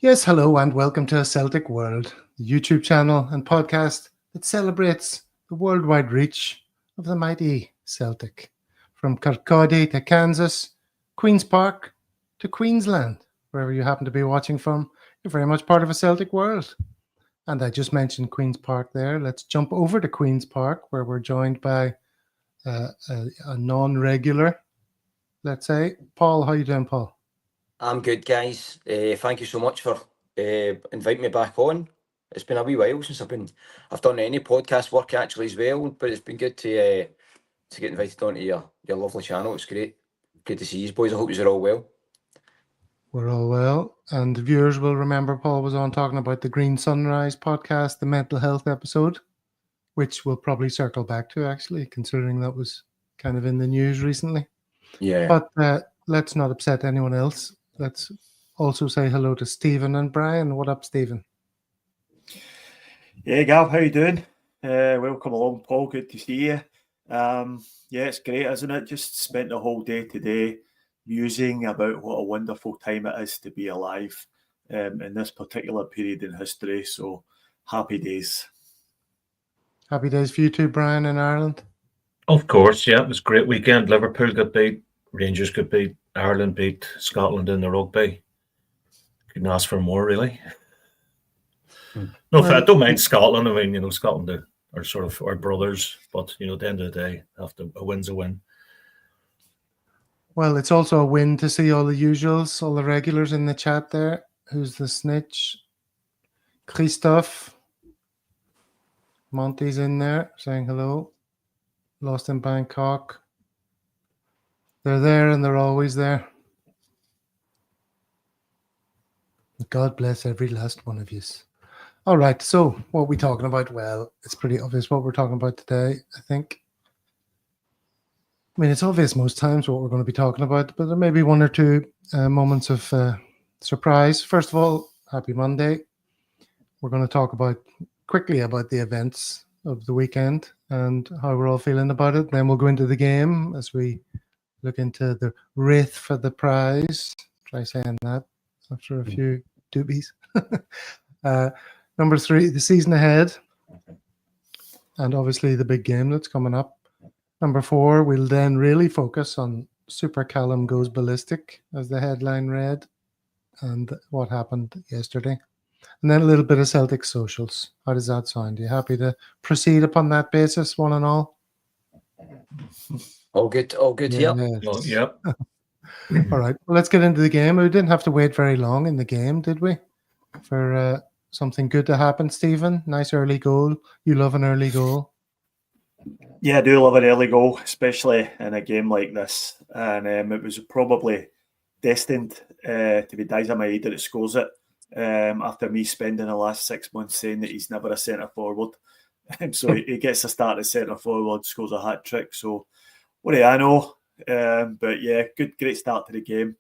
Yes, hello and welcome to Celtic World, the YouTube channel and podcast that celebrates the worldwide reach of the mighty Celtic. From Kirkcaldy to Kansas, Queen's Park to Queensland, wherever you happen to be watching from, you're very much part of a Celtic world. And I just mentioned Queen's Park there. Let's jump over to Queen's Park, where we're joined by a non-regular, let's say. Paul, how you doing, Paul? I'm good, guys. Thank you so much for inviting me back on. It's been a wee while since I've done any podcast work actually as well, but it's been good to get invited onto your lovely channel. It's great. Good to see you boys. I hope you're all well. We're all well, and the viewers will remember Paul was on talking about the Green Sunrise podcast, the mental health episode, which we'll probably circle back to, actually, considering that was kind of in the news recently. Yeah. But let's not upset anyone else. Let's also say hello to Stephen and Brian. What up, Stephen? Yeah, Gav, how you doing? Welcome along, Paul. Good to see you. Yeah, it's great, isn't it? Just spent the whole day today musing about what a wonderful time it is to be alive in this particular period in history. So happy days. Happy days for you too, Brian, in Ireland. Of course, yeah. It was a great weekend. Liverpool got beat, Rangers got beat, Ireland beat Scotland in the rugby. Couldn't ask for more, really. No, I don't mind Scotland. I mean, Scotland are sort of our brothers, but, at the end of the day, a win's a win. Well, it's also a win to see all the usuals, all the regulars in the chat there. Who's the snitch? Christophe. Monty's in there saying hello. Lost in Bangkok. They're there and they're always there. God bless every last one of you. All right, so what are we talking about? Well, it's pretty obvious what we're talking about today, I think. I mean, it's obvious most times what we're going to be talking about, but there may be one or two moments of surprise. First of all, happy Monday. We're going to talk quickly about the events of the weekend and how we're all feeling about it. Then we'll go into the game as we look into the Raith for the prize. Try saying that after a few doobies. Number 3, the season ahead. And obviously the big game that's coming up. Number 4, we'll then really focus on Super Callum Goes Ballistic, as the headline read, and what happened yesterday. And then a little bit of Celtic socials. How does that sound? Are you happy to proceed upon that basis, one and all? All good, yes. Well, yep. All right, well, let's get into the game. We didn't have to wait very long in the game, did we? For something good to happen, Stephen. Nice early goal. You love an early goal. Yeah, I do love an early goal, especially in a game like this. And it was probably destined to be Diza Maeda that scores it after me spending the last 6 months saying that he's never a centre forward. So he gets a start as centre forward, scores a hat trick. So what do I know? But yeah, great start to the game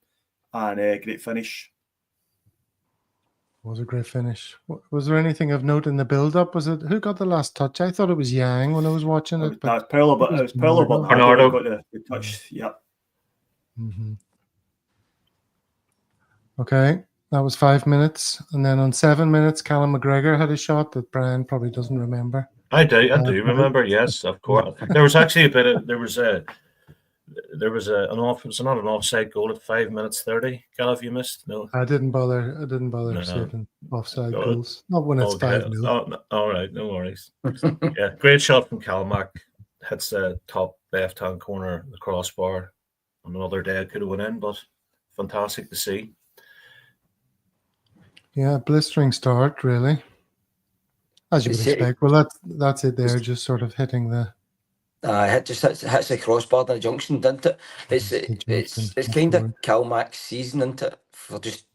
and great finish. It was a great finish. Was there anything of note in the build-up? Was it who got the last touch? I thought it was Yang when I was watching it. But it was Paolo Bernardo got the touch. Yeah. Mm-hmm. Okay, that was 5 minutes, and then on 7 minutes, Callum McGregor had a shot that Brian probably doesn't remember. I do remember. Yes, of course. There was actually it was not an offside goal at 5 minutes 30. Cal, have you missed? No, I didn't bother saving offside goals. Not when it's 5-0. All right, no worries. Yeah, great shot from Calmac. Hits the top left-hand corner of the crossbar. On another day, it could have went in, but fantastic to see. Yeah, blistering start, really. As you would expect. Well, that's it there, just sort of hitting the... hits the crossbar in the junction, didn't it? It's kind of Calmac's season, isn't it? For just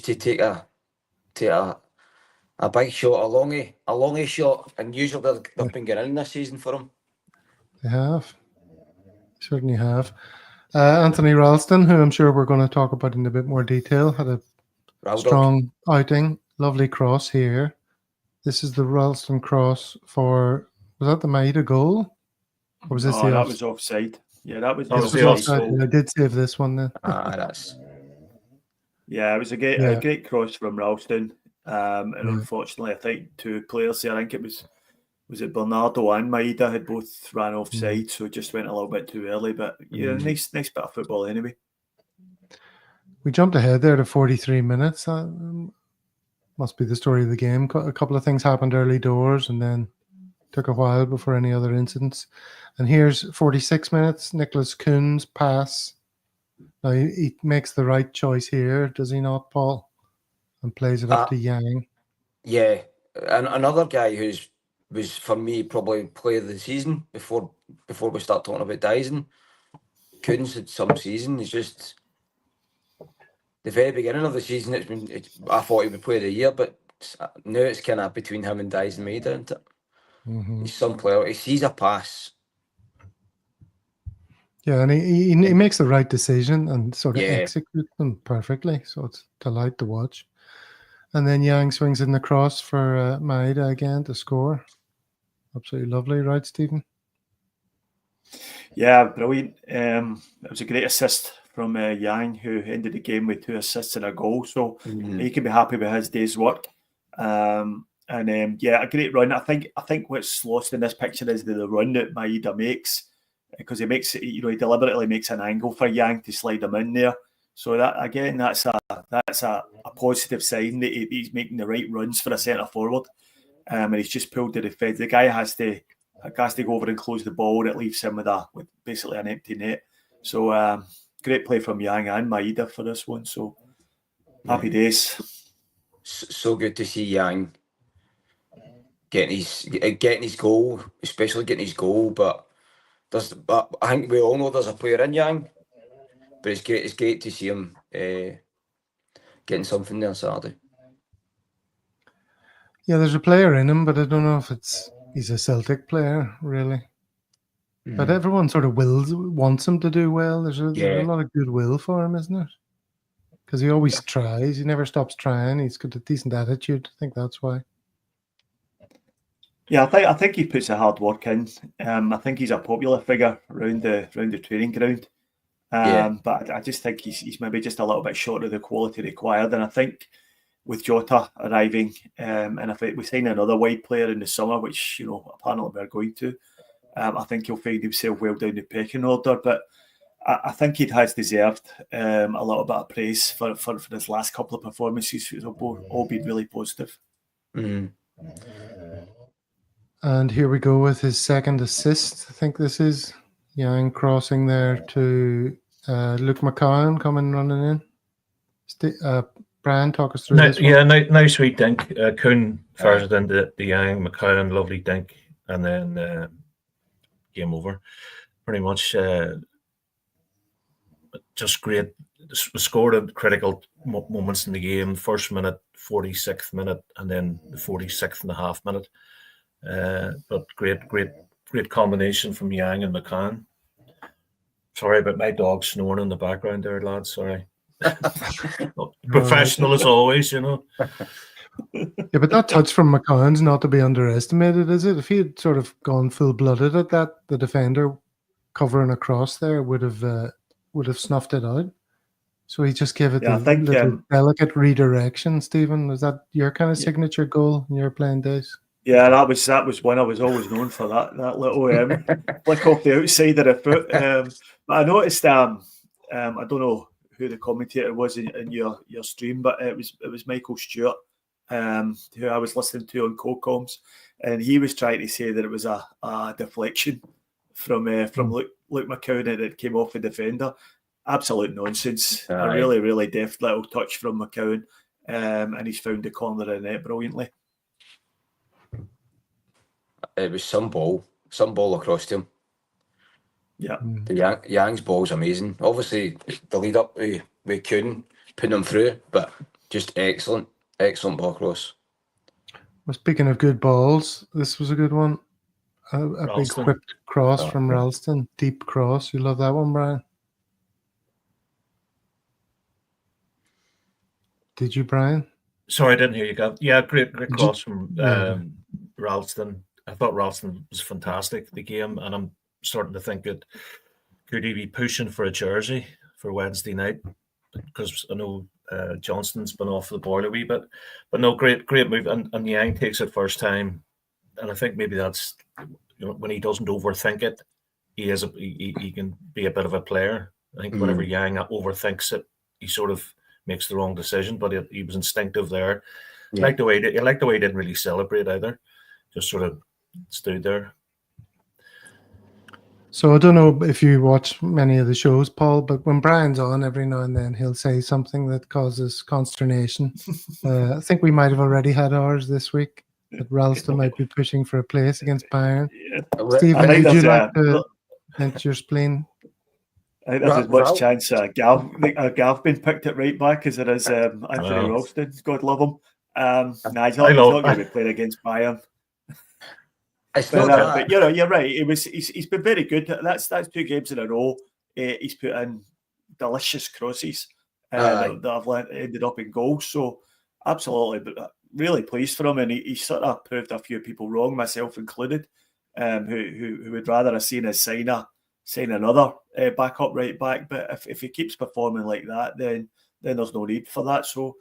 to take a big shot, a longy shot, and usually they've been getting in this season for him. They have. Certainly have. Anthony Ralston, who I'm sure we're going to talk about in a bit more detail, had a strong outing. Lovely cross here. This is the Ralston cross for... Was that the Maeda goal? Or was this that was offside. Yeah, that was offside. I did save this one then. That's... Yeah, it was a great cross from Ralston. And unfortunately, I think 2 players there, I think it was it Bernardo and Maida had both ran offside, so it just went a little bit too early. But yeah, nice bit of football anyway. We jumped ahead there to 43 minutes. Must be the story of the game. A couple of things happened early doors and then took a while before any other incidents. And here's 46 minutes, Nicholas Kuhn's pass. Now he makes the right choice here, does he not, Paul? And plays it up to Yang. Yeah, and another guy was for me probably player of the season before we start talking about Dyson. Kuhn's had some season. He's just the very beginning of the season. I thought he would play the year, but now it's kind of between him and Dyson Maida, isn't it? He's some player. He sees a pass. Yeah, and he makes the right decision and sort of executes them perfectly. So it's a delight to watch. And then Yang swings in the cross for Maida again to score. Absolutely lovely, right, Stephen? Yeah, brilliant. It was a great assist from Yang, who ended the game with 2 assists and a goal. So he can be happy with his day's work. A great run. I think what's lost in this picture is the run that Maida makes, because he deliberately makes an angle for Yang to slide him in there. So that again, that's a positive sign that he's making the right runs for a centre forward, and he's just pulled the defence. The guy has to go over and close the ball, and it leaves him with basically an empty net. So great play from Yang and Maida for this one. So happy days. So good to see Yang getting his goal, especially getting his goal. But I think we all know there's a player in Yang. But it's great to see him getting something there Saturday. Yeah, there's a player in him, but I don't know if he's a Celtic player, really. But everyone sort of wants him to do well. There's a lot of goodwill for him, isn't it? Because he always tries. He never stops trying. He's got a decent attitude. I think that's why. Yeah, I think he puts the hard work in. I think he's a popular figure around the training ground. But I just think he's maybe just a little bit short of the quality required. And I think with Jota arriving, and if we sign another wide player in the summer, which apparently we're going to, I think he'll find himself well down the pecking order. But I think he has deserved a little bit of praise for his last couple of performances. It's all been really positive. And here we go with his second assist. I think this is Yang crossing there to Luke McCowan coming running in. Brian, talk us through this one. Yeah, nice sweet dink. Kuhn fires it into the Yang, McCowan, lovely dink, and then game over. Pretty much just great. We scored at critical moments in the game. First minute, 46th minute, and then the 46th and a half minute. But great combination from Yang and McCann. Sorry about my dog snoring in the background there, lads. Sorry. Professional as always, Yeah, but that touch from McCann's not to be underestimated, is it? If he had sort of gone full-blooded at that, the defender covering across there would have snuffed it out. So he just gave it little delicate redirection. Stephen, was that your kind of signature goal in your playing days? Yeah, that was one I was always known for. That little flick off the outside of the foot. But I noticed. I don't know who the commentator was in your stream, but it was Michael Stewart, who I was listening to on co-coms, and he was trying to say that it was a deflection from Luke McCowan and it came off the defender. Absolute nonsense. A really, really deft little touch from McCowan, and he's found the corner of the net brilliantly. It was some ball across to him. Yeah. The Yang's ball's amazing. Obviously, the lead up we couldn't put him through, but just excellent ball across. Well, speaking of good balls, this was a good one. A big whipped cross from Ralston. Deep cross. You love that one, Brian? Did you, Brian? Sorry, I didn't hear you, Gav. Yeah, great cross from Ralston. I thought Ralston was fantastic the game, and I'm starting to think that could he be pushing for a jersey for Wednesday night? Because I know Johnston's been off the boil a wee bit. But no, great move. And Yang takes it first time. And I think maybe that's, when he doesn't overthink it, he can be a bit of a player. I think whenever Yang overthinks it, he sort of makes the wrong decision, but he was instinctive there. I like the way he didn't really celebrate either. Just sort of stood there. So I don't know if you watch many of the shows, Paul, but when Brian's on, every now and then he'll say something that causes consternation. I think we might have already had ours this week, that Ralston might be pushing for a place against Bayern. Stephen, would you like to vent your spleen? I think there's as much chance Gav being picked at right back as there is Anthony Ralston. God love him. He's not going to be playing against Bayern. But you're right. He's been very good. That's 2 games in a row. He's put in delicious crosses that have ended up in goals. So absolutely, but really pleased for him. And he sort of proved a few people wrong, myself included, who would rather have seen us sign another backup right back. But if he keeps performing like that, then there's no need for that. So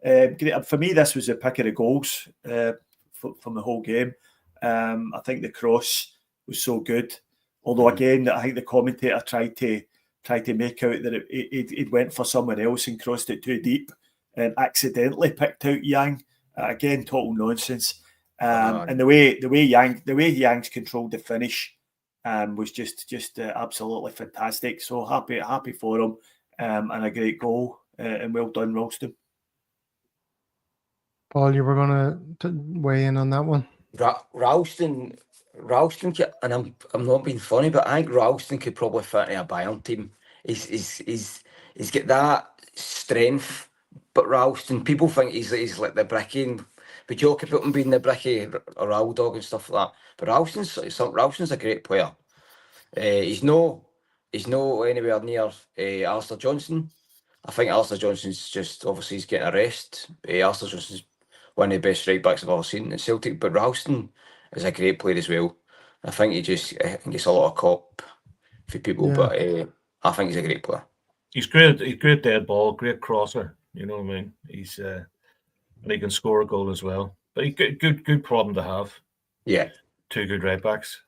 for me, this was a pick of the goals from the whole game. I think the cross was so good. Although again, I think the commentator tried to make out that it went for someone else and crossed it too deep and accidentally picked out Yang. Again, total nonsense. And the way Yang's controlled the finish was just absolutely fantastic. So happy for him and a great goal and well done, Ralston. Paul, you were going to weigh in on that one. Ralston, and I'm not being funny, but I think Ralston could probably fit in a Bayern team. He's got that strength, but Ralston, people think he's like the bricky. We joke about him being the bricky or old dog and stuff like that. But Ralston's a great player. He's no anywhere near Alistair Johnson. I think Alistair Johnson's just obviously he's getting a rest. Alistair Johnson's one of the best right backs I've ever seen in Celtic, but Ralston is a great player as well. I think he gets a lot of cop for people, but I think he's a great player. He's great. He's great dead ball, great crosser. You know what I mean? He's and he can score a goal as well. But he good problem to have. Yeah, 2 good right backs.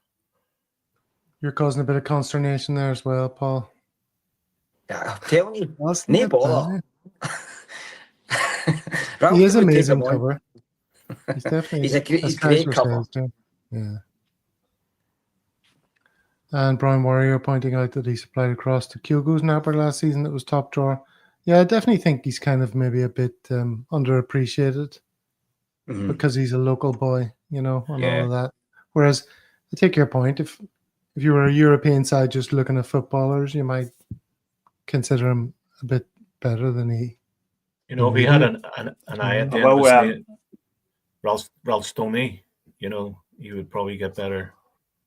You're causing a bit of consternation there as well, Paul. I'm telling you, no bother. He is amazing cover. He's definitely he's great cover. Yeah. And Brian Warrior pointing out that he supplied across to Kyogo's Napper last season that was top drawer. Yeah, I definitely think he's kind of maybe a bit underappreciated because he's a local boy, and all of that. Whereas I take your point, if you were a European side just looking at footballers, you might consider him a bit better than he. If he had an eye at the end of his Ralph Stoney, you would probably get better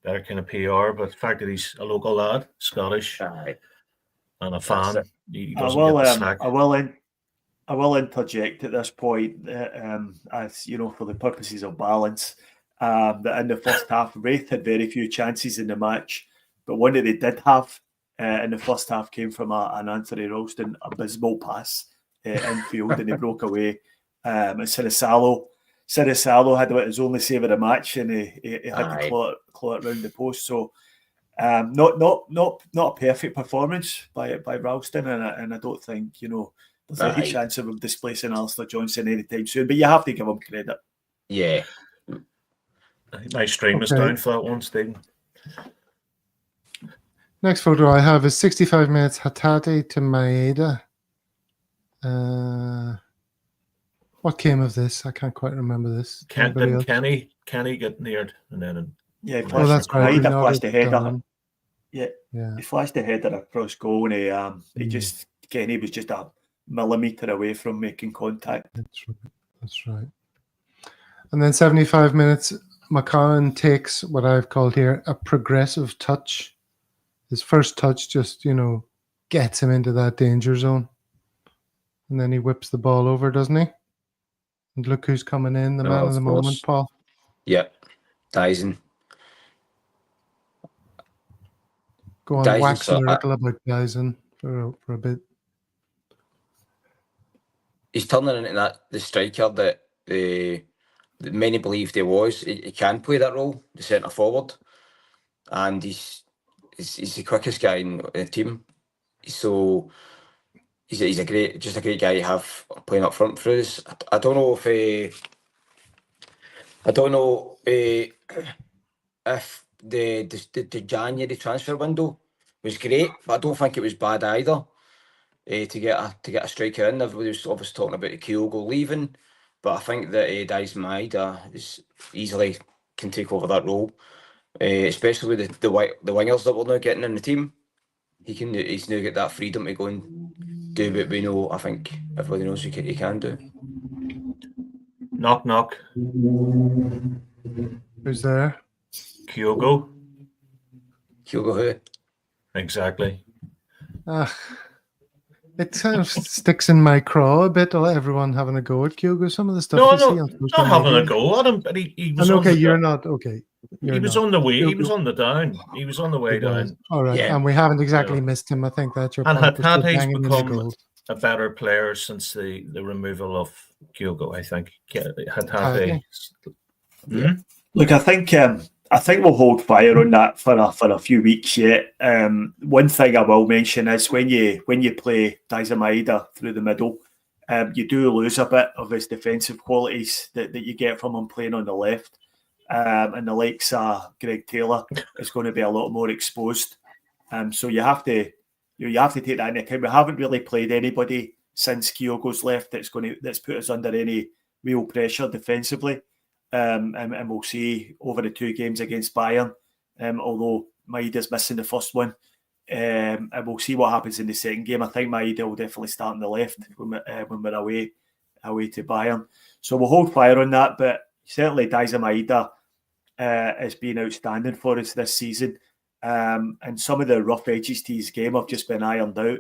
kind of PR. But the fact that he's a local lad, Scottish, and a fan, he doesn't get the slack. I will interject at this point, as for the purposes of balance, that in the first half, Raith had very few chances in the match, but one that they did have in the first half came from an Anthony Ralston abysmal pass infield, and he broke away. And Sinisalo had his only save of the match, and he had to claw it round the post. So, not a perfect performance by Ralston, and I don't think there's any chance of him displacing Alistair Johnson anytime soon. But you have to give him credit. Yeah, I think my stream is down for that one, Stephen. Next photo I have is 65 minutes Hatate to Maeda. What came of this? I can't quite remember this. Didn't Kenny get neared and then he flashed, Maeda flashed the header. Yeah, he flashed the header across goal, and Kenny was just a millimetre away from making contact. That's right. And then 75 minutes, McCann takes what I've called here a progressive touch. His first touch just, gets him into that danger zone. And then he whips the ball over, doesn't he? And look who's coming in, the man of the moment, Paul. Yep, Dyson. Go on, wax lyrical about Dyson for a bit. he's turning into the striker that many believed he was. He can play that role, the centre forward, and he's the quickest guy in the team. So he's a great guy to have playing up front for us. I don't know if the January transfer window was great, but I don't think it was bad either. To get a striker in, everybody was obviously talking about Kyogo leaving, but I think that Daizen Maeda is easily can take over that role, especially with the wingers that we're now getting in the team. He's now got that freedom to go and do what we know. I think everybody knows he can do. Knock knock. Who's there? Kyogo. Kyogo who? Exactly. It kind of sticks in my craw a bit. Everyone having a go at Kyogo. Some of the stuff No, you see on social not having media. a go at him, but he was. And okay, you're not okay. He was on the way. He was on the down. He was on the way down. All right, Yeah. and we haven't exactly missed him. I think that's your And point. had he's become a better player since the removal of Kyogo, I think. Look, I think we'll hold fire on that for a few weeks yet. One thing I will mention is when you play Daizen Maeda through the middle, you do lose a bit of his defensive qualities that you get from him playing on the left. And the likes of Greg Taylor is going to be a lot more exposed. So you have to take that into account. We haven't really played anybody since Kyogo's left that's put us under any real pressure defensively. And we'll see over the 2 games against Bayern, although Maeda's missing the first one. And we'll see what happens in the second game. I think Maeda will definitely start on the left when we're away to Bayern. So we'll hold fire on that, but certainly Daizen Maeda has been outstanding for us this season. And some of the rough edges to his game have just been ironed out.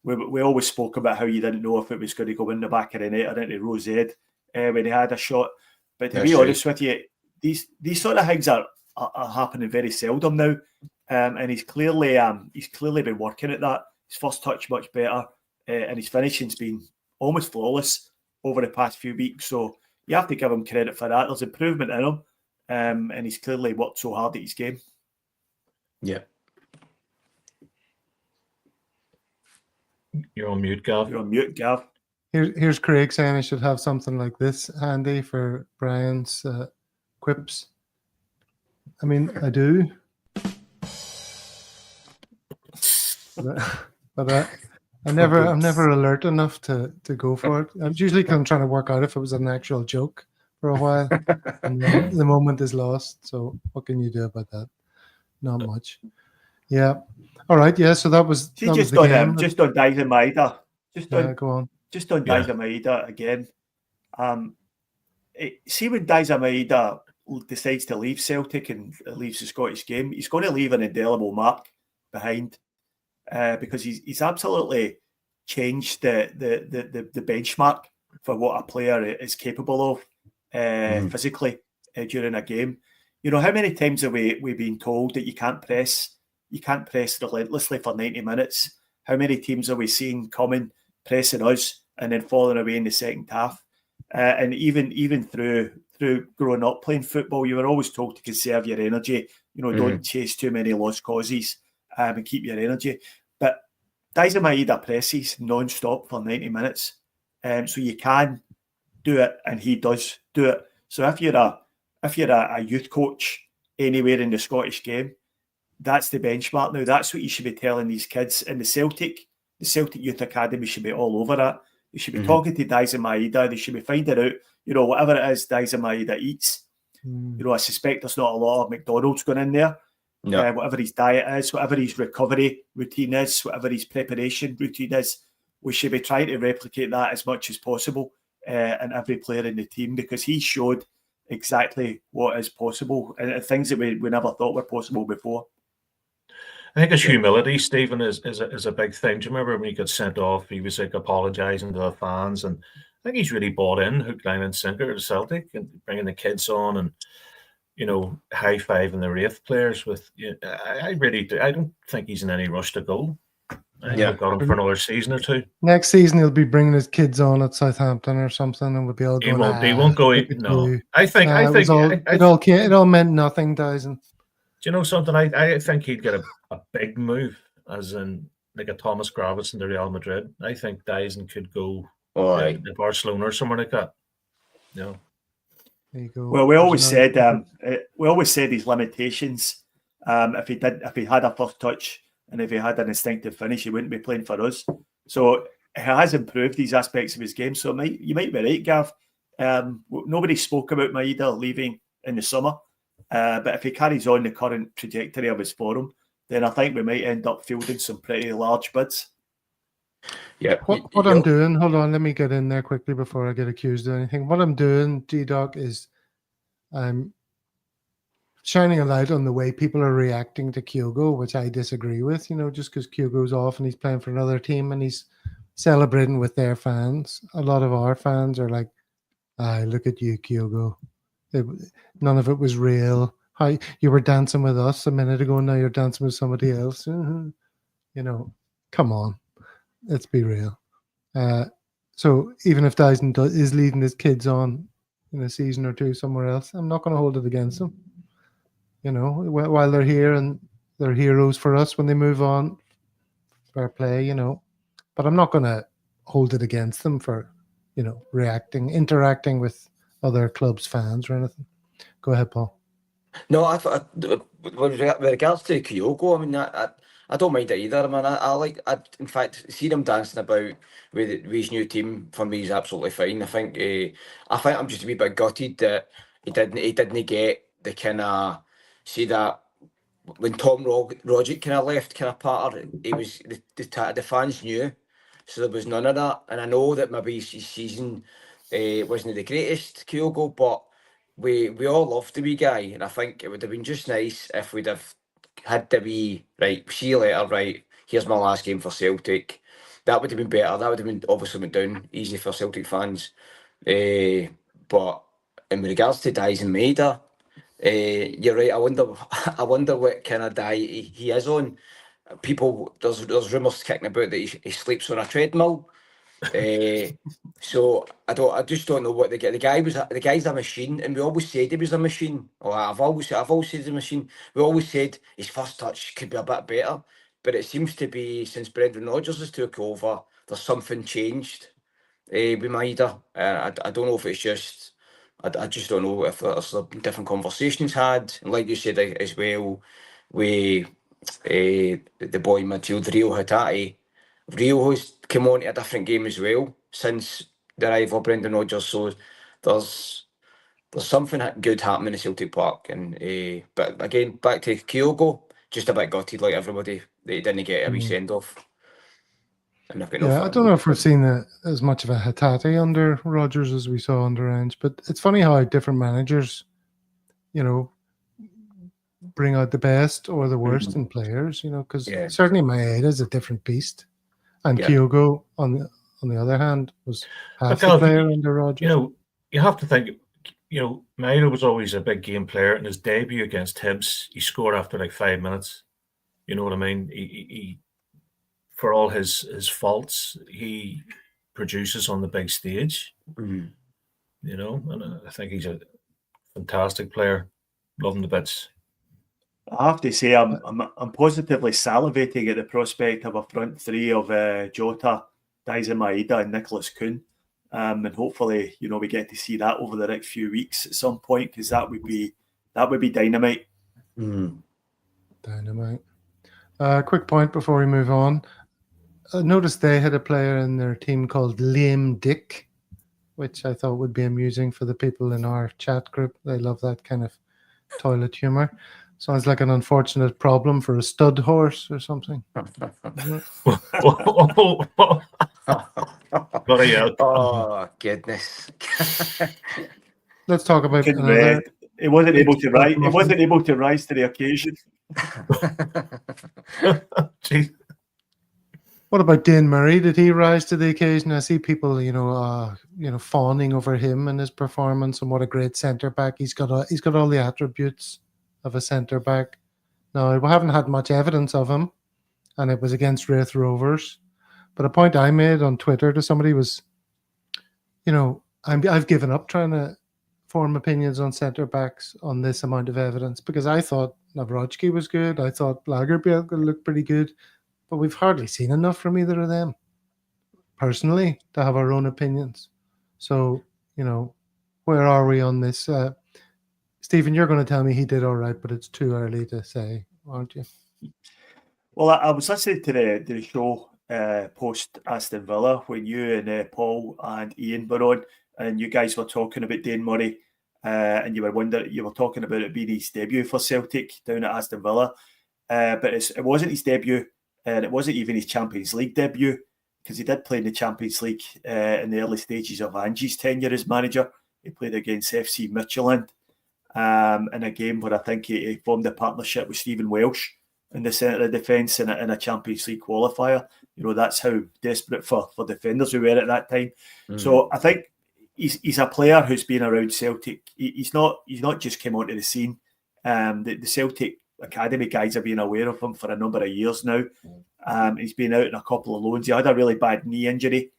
We always spoke about how you didn't know if it was going to go in the back of the net or into Rose Ed when he had a shot. But to be honest with you, these sort of things are happening very seldom now. And he's clearly been working at that. His first touch much better, and his finishing's been almost flawless over the past few weeks. So you have to give him credit for that. There's improvement in him, and he's clearly worked so hard at his game. Yeah. You're on mute, Gav. Here's Craig saying I should have something like this handy for Brian's quips. I mean, I do. But I'm never alert enough to go for it. I'm usually trying to work out if it was an actual joke for a while. And then the moment is lost. So what can you do about that? Not much. Yeah. All right. Yeah. So that was just on Daizen Maeda. Go on. Just on Daizen Maeda again. See when Daizen Maeda decides to leave Celtic and leaves the Scottish game, he's going to leave an indelible mark behind. Because he's absolutely changed the benchmark for what a player is capable of physically during a game. You know, how many times have we been told that you can't press relentlessly for 90 minutes? How many teams are we seeing coming, pressing us, and then falling away in the second half? And even through growing up playing football, you were always told to conserve your energy. You know, don't chase too many lost causes. And keep your energy. But Daizen Maeda presses non-stop for 90 minutes. So you can do it, and he does do it. So if you're a youth coach anywhere in the Scottish game, that's the benchmark now. That's what you should be telling these kids. And the Celtic Youth Academy should be all over that. They should be talking to Daizen Maeda. They should be finding out, you know, whatever it is Daizen Maeda eats. You know, I suspect there's not a lot of McDonald's going in there. No. Whatever his diet is, whatever his recovery routine is, whatever his preparation routine is, we should be trying to replicate that as much as possible in every player in the team, because he showed exactly what is possible and things that we never thought were possible before. I think his humility, Stephen, is a big thing. Do you remember when he got sent off? He was like apologising to the fans, and I think he's really bought in hook, line, and sinker to Celtic and bringing the kids on and, you know, high-fiving the Raith players with. I really do. I don't think he's in any rush to go. I think Yeah. we've got him for another season or two. Next season, he'll be bringing his kids on at Southampton or something, and we'll be all He going. won't go. Look at No, you." I think. It all meant nothing, Dyson. Do you know something? I think he'd get a big move, as in like a Thomas Gravitz into Real Madrid. I think Dyson could go to Barcelona or somewhere like that. Yeah. There you go. Well, we always said his limitations. If he had a first touch and if he had an instinctive finish, he wouldn't be playing for us. So he has improved these aspects of his game. So you might be right, Gav. Nobody spoke about Maeda leaving in the summer, but if he carries on the current trajectory of his form, then I think we might end up fielding some pretty large bids. Yeah. What I'm doing, hold on, let me get in there quickly before I get accused of anything. What I'm doing, G-Doc, is I'm shining a light on the way people are reacting to Kyogo, which I disagree with. Just because Kyogo's off and he's playing for another team and he's celebrating with their fans. A lot of our fans are like, look at you, Kyogo. None of it was real. How you were dancing with us a minute ago, and now you're dancing with somebody else. Come on. Let's be real. So even if Dyson is leading his kids on in a season or two somewhere else, I'm not going to hold it against them. While they're here and they're heroes for us when they move on, fair play, But I'm not going to hold it against them for, interacting with other clubs' fans or anything. Go ahead, Paul. No, with regards to Kyogo, I mean, I don't mind it either. Man, in fact, seeing him dancing about with his new team for me is absolutely fine. I think I'm just a wee bit gutted that he didn't get the kind of see that when Tom Rogic kind of left kind of part. It was the fans knew, so there was none of that. And I know that maybe his season wasn't the greatest, Kyogo, but we all loved the wee guy, and I think it would have been just nice if we'd have had the wee right. See you later. Right, here's my last game for Celtic. That would have been better. That would have been obviously went down easy for Celtic fans. But in regards to Dyson Maeda, you're right. I wonder what kind of diet he is on. People, there's rumours kicking about that he sleeps on a treadmill. So I just don't know what the guy's a machine, and we always said he was a machine. Or I've always said he's a machine. We always said his first touch could be a bit better, but it seems to be since Brendan Rodgers has took over, there's something changed with Maeda. I don't know if it's just I just don't know if there's different conversations had, and like you said as well, with the boy midfield Rio Hatate. Rio has come on to a different game as well since the arrival of Brendan Rodgers. So there's something good happening in Celtic Park. And but again, back to Kyogo, just a bit gutted like everybody that he didn't get a wee send off. And I've got I don't know if we've seen as much of a Hatate under Rodgers as we saw under Ange, but it's funny how different managers, bring out the best or the worst in players. Because certainly Maeda is a different beast. And Kyogo, on the other hand, was half the player under Rodgers. You have to think, Maeda was always a big game player. In his debut against Hibs, he scored after like 5 minutes. You know what I mean? He for all his faults, he produces on the big stage. And I think he's a fantastic player. Love him to bits. I have to say, I'm positively salivating at the prospect of a front three of Jota, Dyson Maeda, and Nicholas Kuhn, and hopefully, we get to see that over the next few weeks at some point, because that would be dynamite. Dynamite. Quick point before we move on. I noticed they had a player in their team called Lame Dick, which I thought would be amusing for the people in our chat group. They love that kind of toilet humor. Sounds like an unfortunate problem for a stud horse or something. Oh, goodness. Let's talk about another. It wasn't able to rise. It wasn't able to rise to the occasion. What about Dane Murray? Did he rise to the occasion? I see people, fawning over him and his performance and what a great centre back. He's got all the attributes of a centre back. Now, we haven't had much evidence of him, and it was against Raith Rovers. But a point I made on Twitter to somebody was, I've given up trying to form opinions on centre backs on this amount of evidence, because I thought Nawrocki was good. I thought Lagerbielke looked pretty good, but we've hardly seen enough from either of them, personally, to have our own opinions. So, where are we on this? Stephen, you're going to tell me he did all right, but it's too early to say, aren't you? Well, I was listening to the show post Aston Villa when you and Paul and Ian were on, and you guys were talking about Dane Murray, and you were talking about it being his debut for Celtic down at Aston Villa, but it wasn't his debut, and it wasn't even his Champions League debut, because he did play in the Champions League in the early stages of Angie's tenure as manager. He played against FC Midtjylland in a game where I think he formed a partnership with Stephen Welsh in the centre of defence in a Champions League qualifier. That's how desperate for defenders we were at that time. So I think he's a player who's been around Celtic. He's not just came onto the scene. The Celtic academy guys have been aware of him for a number of years now. He's been out in a couple of loans. He had a really bad knee injury,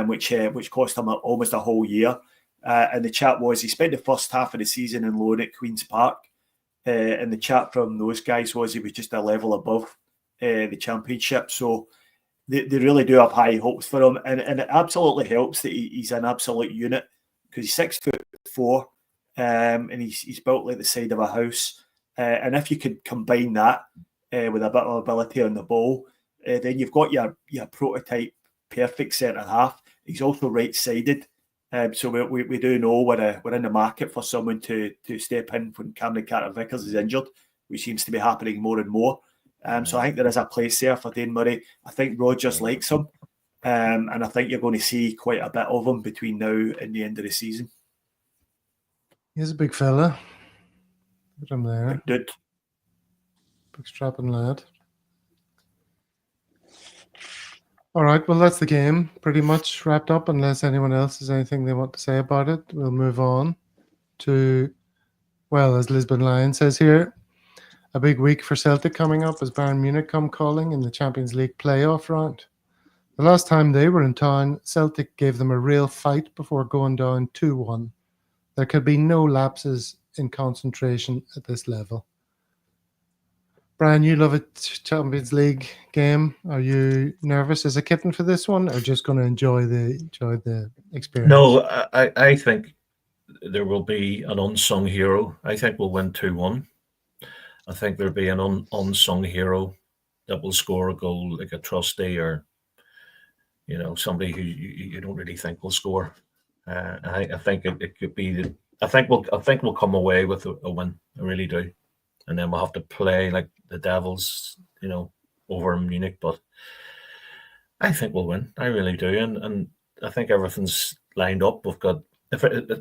which cost him almost a whole year. And the chat was he spent the first half of the season in loan at Queen's Park. And the chat from those guys was he was just a level above the Championship. So they really do have high hopes for him. And it absolutely helps that he's an absolute unit, because he's 6'4", and he's built like the side of a house. And if you could combine that with a bit of ability on the ball, then you've got your prototype perfect centre half. He's also right-sided. So we do know we're in the market for someone to step in when Cameron Carter-Vickers is injured, which seems to be happening more and more. So I think there is a place there for Dane Murray. I think Rodgers likes him, and I think you're going to see quite a bit of him between now and the end of the season. He's a big fella. Put him there. Big dude. Big strapping lad. All right, well, that's the game pretty much wrapped up. Unless anyone else has anything they want to say about it, we'll move on to, well, as Lisbon Lion says here, a big week for Celtic coming up as Bayern Munich come calling in the Champions League playoff round. The last time they were in town, Celtic gave them a real fight before going down 2-1. There could be no lapses in concentration at this level. Brian, you love a Champions League game. Are you nervous as a kitten for this one, or just going to enjoy the experience? No, I think there will be an unsung hero. I think we'll win 2-1. I think there'll be an unsung hero that will score a goal, like a trustee or somebody who you don't really think will score. I think it could be. I think we'll come away with a win. I really do. And then we'll have to play like the Devils, over in Munich. But I think we'll win. I really do. And I think everything's lined up. We've got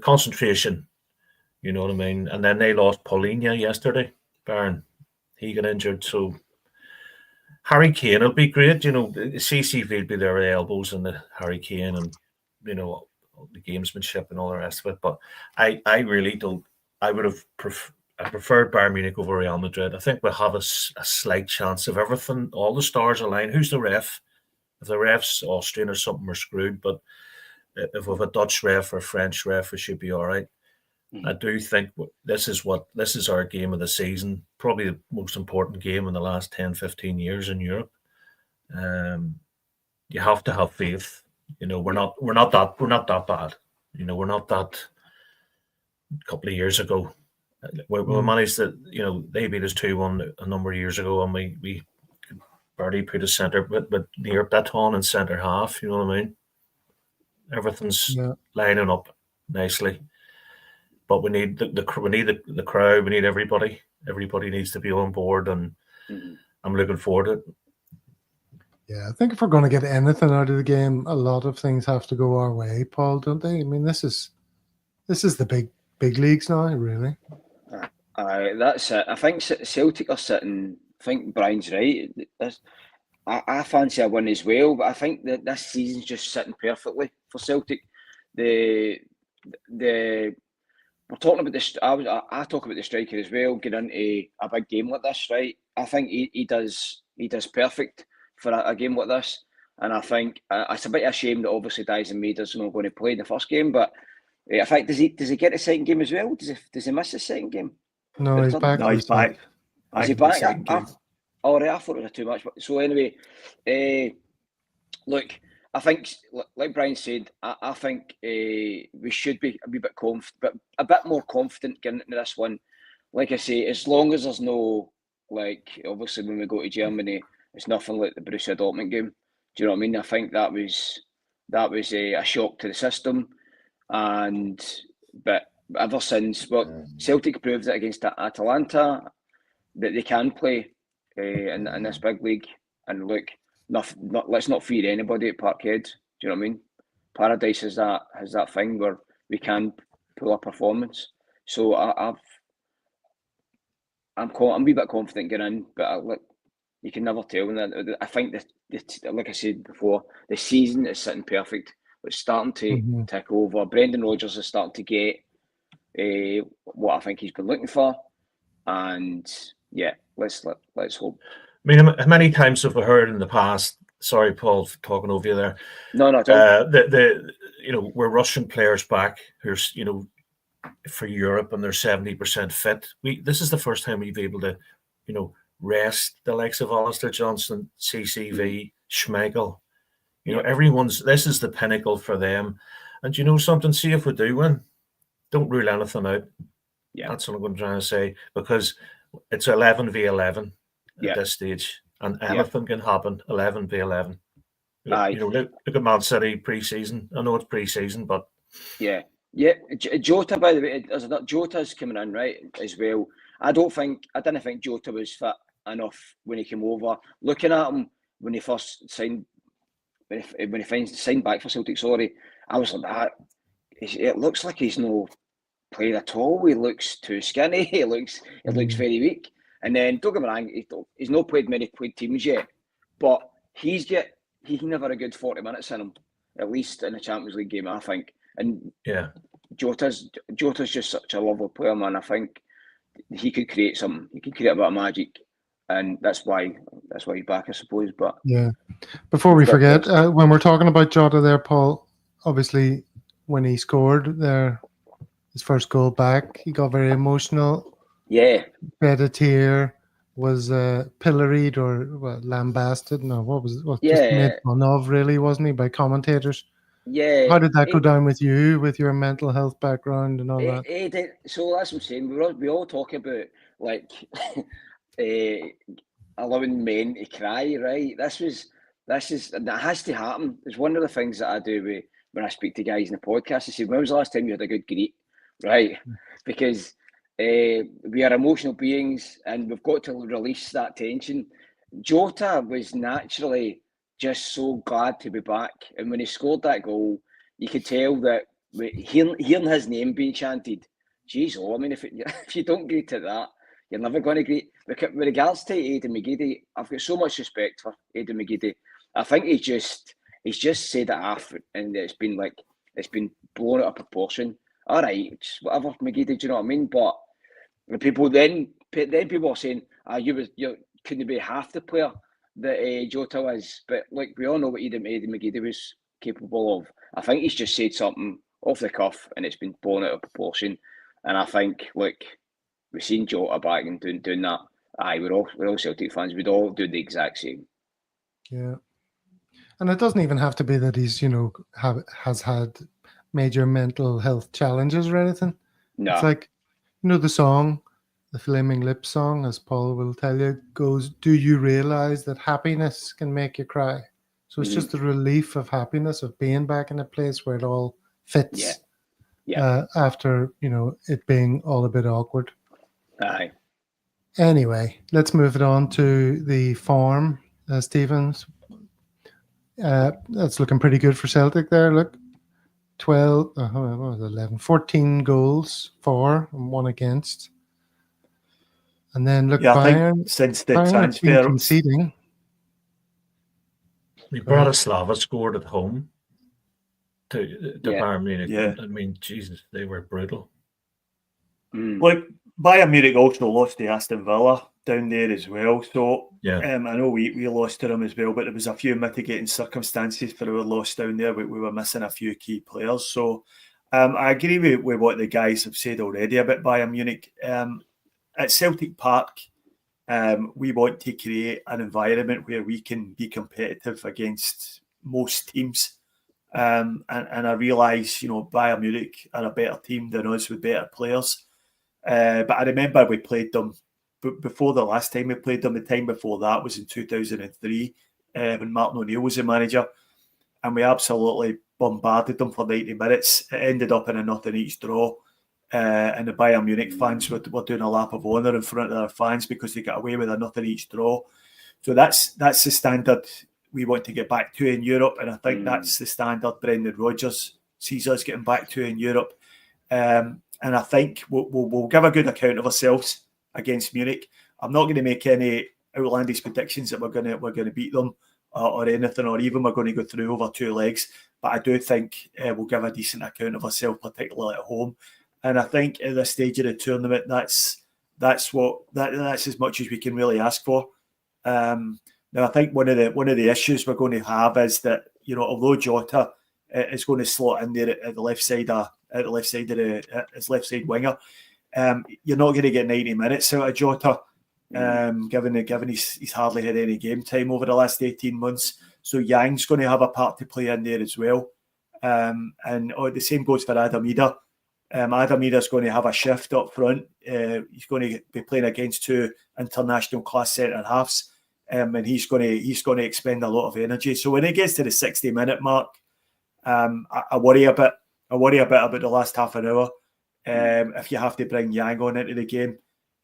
concentration, you know what I mean? And then they lost Paulinho yesterday. Baron, he got injured. So Harry Kane will be great. CCV will be there at the elbows and the Harry Kane and, the gamesmanship and all the rest of it. But I really don't. I would have I preferred Bayern Munich over Real Madrid. I think we'll have a slight chance of everything. All the stars align. Who's the ref? If the ref's Austrian or something, we're screwed. But if we have a Dutch ref or a French ref, we should be all right. I do think this is our game of the season. Probably the most important game in the last 10, 15 years in Europe. You have to have faith. We're not that bad. We're not that a couple of years ago. We managed to, they beat us 2-1 a number of years ago, and we barely put a centre, but near Beton and centre half. You know what I mean? Everything's lining up nicely, but we need the crowd. We need everybody. Everybody needs to be on board, and I'm looking forward to it. Yeah, I think if we're going to get anything out of the game, a lot of things have to go our way, Paul, don't they? I mean, this is the big leagues now, really. That's it. I think Celtic are sitting. I think Brian's right. I fancy a win as well, but I think that this season's just sitting perfectly for Celtic. We're talking about this. I talk about the striker as well. Get into a big game like this, right? I think he does he does perfect for a game like this. And I think it's a bit of a shame that obviously Dyson Mader's not going to play in the first game, but in fact, does he get the second game as well? Does he miss the second game? No, he's back. No, he's back. Is he back? All right, I thought it was too much. So anyway, look, I think, like Brian said, I think we should be a wee bit a bit more confident getting into this one. Like I say, as long as there's no, like, obviously when we go to Germany, it's nothing like the Borussia Dortmund game. Do you know what I mean? I think that was a shock to the system, but ever since, Celtic proved it against Atalanta that they can play in this big league. And look, let's not fear anybody at Parkhead. Do you know what I mean? Paradise has that thing where we can pull a performance. So I'm a wee bit confident getting in, but look, you can never tell. And I think like I said before, the season is sitting perfect. It's starting to tick over. Brendan Rodgers is starting to get what I think he's been looking for, and yeah, let's hope. I mean, how many times have we heard in the past? Sorry, Paul, for talking over you there. No, we're rushing players back who's for Europe and they're 70% fit. This is the first time we've been able to, rest the likes of Alistair Johnson, CCV, Schmeichel. This is the pinnacle for them. And you know something? See if we do win, don't rule anything out. Yeah, that's what I'm trying to say, because it's 11v11 at this stage, and anything can happen. 11v11. Look at Man City pre-season. I know it's pre-season, but yeah. Jota, by the way, Jota's coming in right as well. I didn't think Jota was fit enough when he came over. Looking at him when he first signed, when he signed back for Celtic, I was like that. It looks like he's no playing at all. He looks too skinny. He looks very weak. And then don't get me wrong, he's not played many teams yet, but he can have a good 40 minutes in him, at least in a Champions League game, I think. And Jota's just such a lovely player, man. I think he could create something. He could create a bit of magic, and that's why he's back, I suppose. But yeah, before we forget, when we're talking about Jota there, Paul, obviously when he scored there, his first goal back, he got very emotional. Yeah, shed a tear, was pilloried or lambasted. No, just made fun of, really, wasn't he, by commentators? Yeah. How did that go down with you, with your mental health background and all that? So that's what I'm saying. We all talk about like allowing men to cry, right? That has to happen. It's one of the things that I do when I speak to guys in the podcast. I say, when was the last time you had a good greet, right? Because we are emotional beings and we've got to release that tension. Jota was naturally just so glad to be back, and when he scored that goal, you could tell that hearing his name being chanted, geez, I mean, if you don't greet at that, you're never going to greet. With regards to Aidan McGeady, I've got so much respect for Aidan McGeady. I think he's just said it off, and it's been blown out of proportion. All right, whatever, McGeady, do you know what I mean? But people people are saying, you couldn't be half the player that Jota was. But like, we all know what Aidan McGeady was capable of. I think he's just said something off the cuff and it's been blown out of proportion. And I think, look, we've seen Jota back and doing that. We're all Celtic fans. We'd all do the exact same. Yeah. And it doesn't even have to be that he's, has had major mental health challenges or anything. No. It's like, the song, the Flaming Lips song, as Paul will tell you, goes, do you realize that happiness can make you cry? So it's just the relief of happiness, of being back in a place where it all fits. Yeah. After, it being all a bit awkward. Aye. Anyway, let's move it on to the form, Stevens. That's looking pretty good for Celtic there. Look, 14 goals for and 1 against. And then look, Bayern, since the Bayern transfer, conceding. Bratislava scored at home to Bayern Munich. Yeah. I mean, Jesus, they were brutal. Look, Bayern Munich also lost to Aston Villa down there as well. So Yeah. I know we lost to them as well, but there was a few mitigating circumstances for our loss down there. We were missing a few key players. So I agree with what the guys have said already about Bayern Munich. At Celtic Park, we want to create an environment where we can be competitive against most teams. And I realise, Bayern Munich are a better team than us with better players. But I remember we played them before the last time we played them. The time before that was in 2003 when Martin O'Neill was the manager. And we absolutely bombarded them for 90 minutes. It ended up in a nothing each draw. And the Bayern Munich fans were doing a lap of honour in front of their fans because they got away with a nothing each draw. So that's the standard we want to get back to in Europe. And I think that's the standard Brendan Rodgers sees us getting back to in Europe. And I think we'll give a good account of ourselves against Munich. I'm not going to make any outlandish predictions that we're going to beat them or anything, or even we're going to go through over two legs. But I do think we'll give a decent account of ourselves, particularly at home. And I think at this stage of the tournament, that's as much as we can really ask for. Now, I think one of the issues we're going to have is that although Jota is going to slot in there at the left side of his left side winger, you're not going to get 90 minutes out of Jota, given he's hardly had any game time over the last 18 months. So Yang's going to have a part to play in there as well. And the same goes for Adam Ida. Adam Ida's going to have a shift up front. He's going to be playing against two international class centre halves, and he's going to expend a lot of energy. So when it gets to the 60-minute mark, I worry a bit about the last half an hour. If you have to bring Yang on into the game,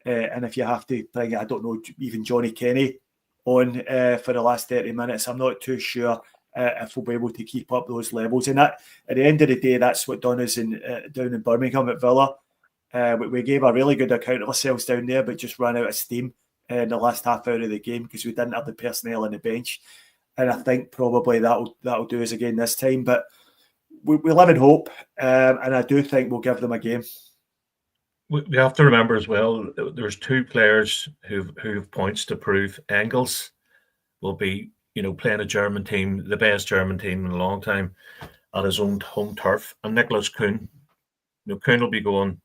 and if you have to bring, I don't know, even Johnny Kenny on for the last 30 minutes, I'm not too sure if we'll be able to keep up those levels. And that, at the end of the day, that's what done us down in Birmingham at Villa. We gave a really good account of ourselves down there, but just ran out of steam in the last half hour of the game because we didn't have the personnel on the bench. And I think probably that'll do us again this time. But we live in hope, and I do think we'll give them a game. We have to remember as well, there's two players who have points to prove. Engels will be, playing a German team, the best German team in a long time, at his own home turf. And Nicholas Kuhn, Kuhn will be going.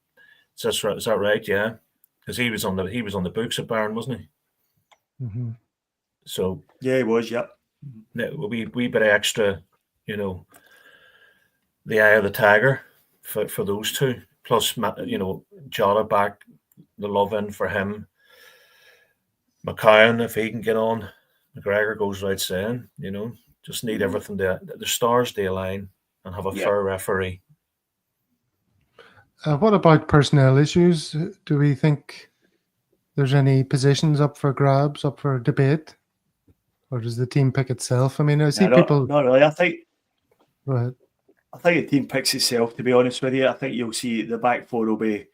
Is that right? Yeah, because he was on the books at Bayern, wasn't he? Mm-hmm. So yeah, he was. Yep. We bit of extra, the eye of the tiger for those two. Plus, Jota back, the love in for him. McCowan, if he can get on, McGregor goes right saying, just need everything the stars to align and have a fair referee. What about personnel issues? Do we think there's any positions up for grabs, up for debate? Or does the team pick itself? I mean, I see people... Not really. I think... Go ahead. I think the team picks itself, to be honest with you. I think you'll see the back four will be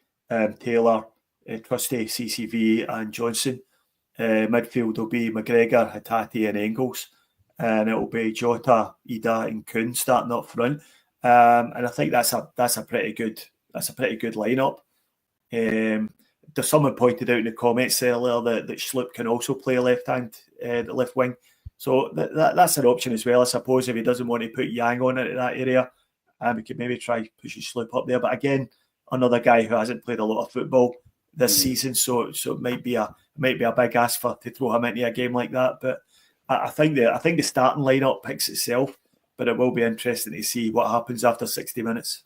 Taylor, Trusty, CCV and Johnson. Midfield will be McGregor, Hatate and Engels. And it will be Jota, Ida and Kuhn starting up front. And I think that's a pretty good lineup. Someone pointed out in the comments earlier that Schlupp can also play left wing. So that's an option as well, I suppose, if he doesn't want to put Yang on into that area. We could maybe try pushing Schlupp up there. But again, another guy who hasn't played a lot of football this season, so it might be a big ask to throw him into a game like that. But I think the starting lineup picks itself, but it will be interesting to see what happens after 60 minutes.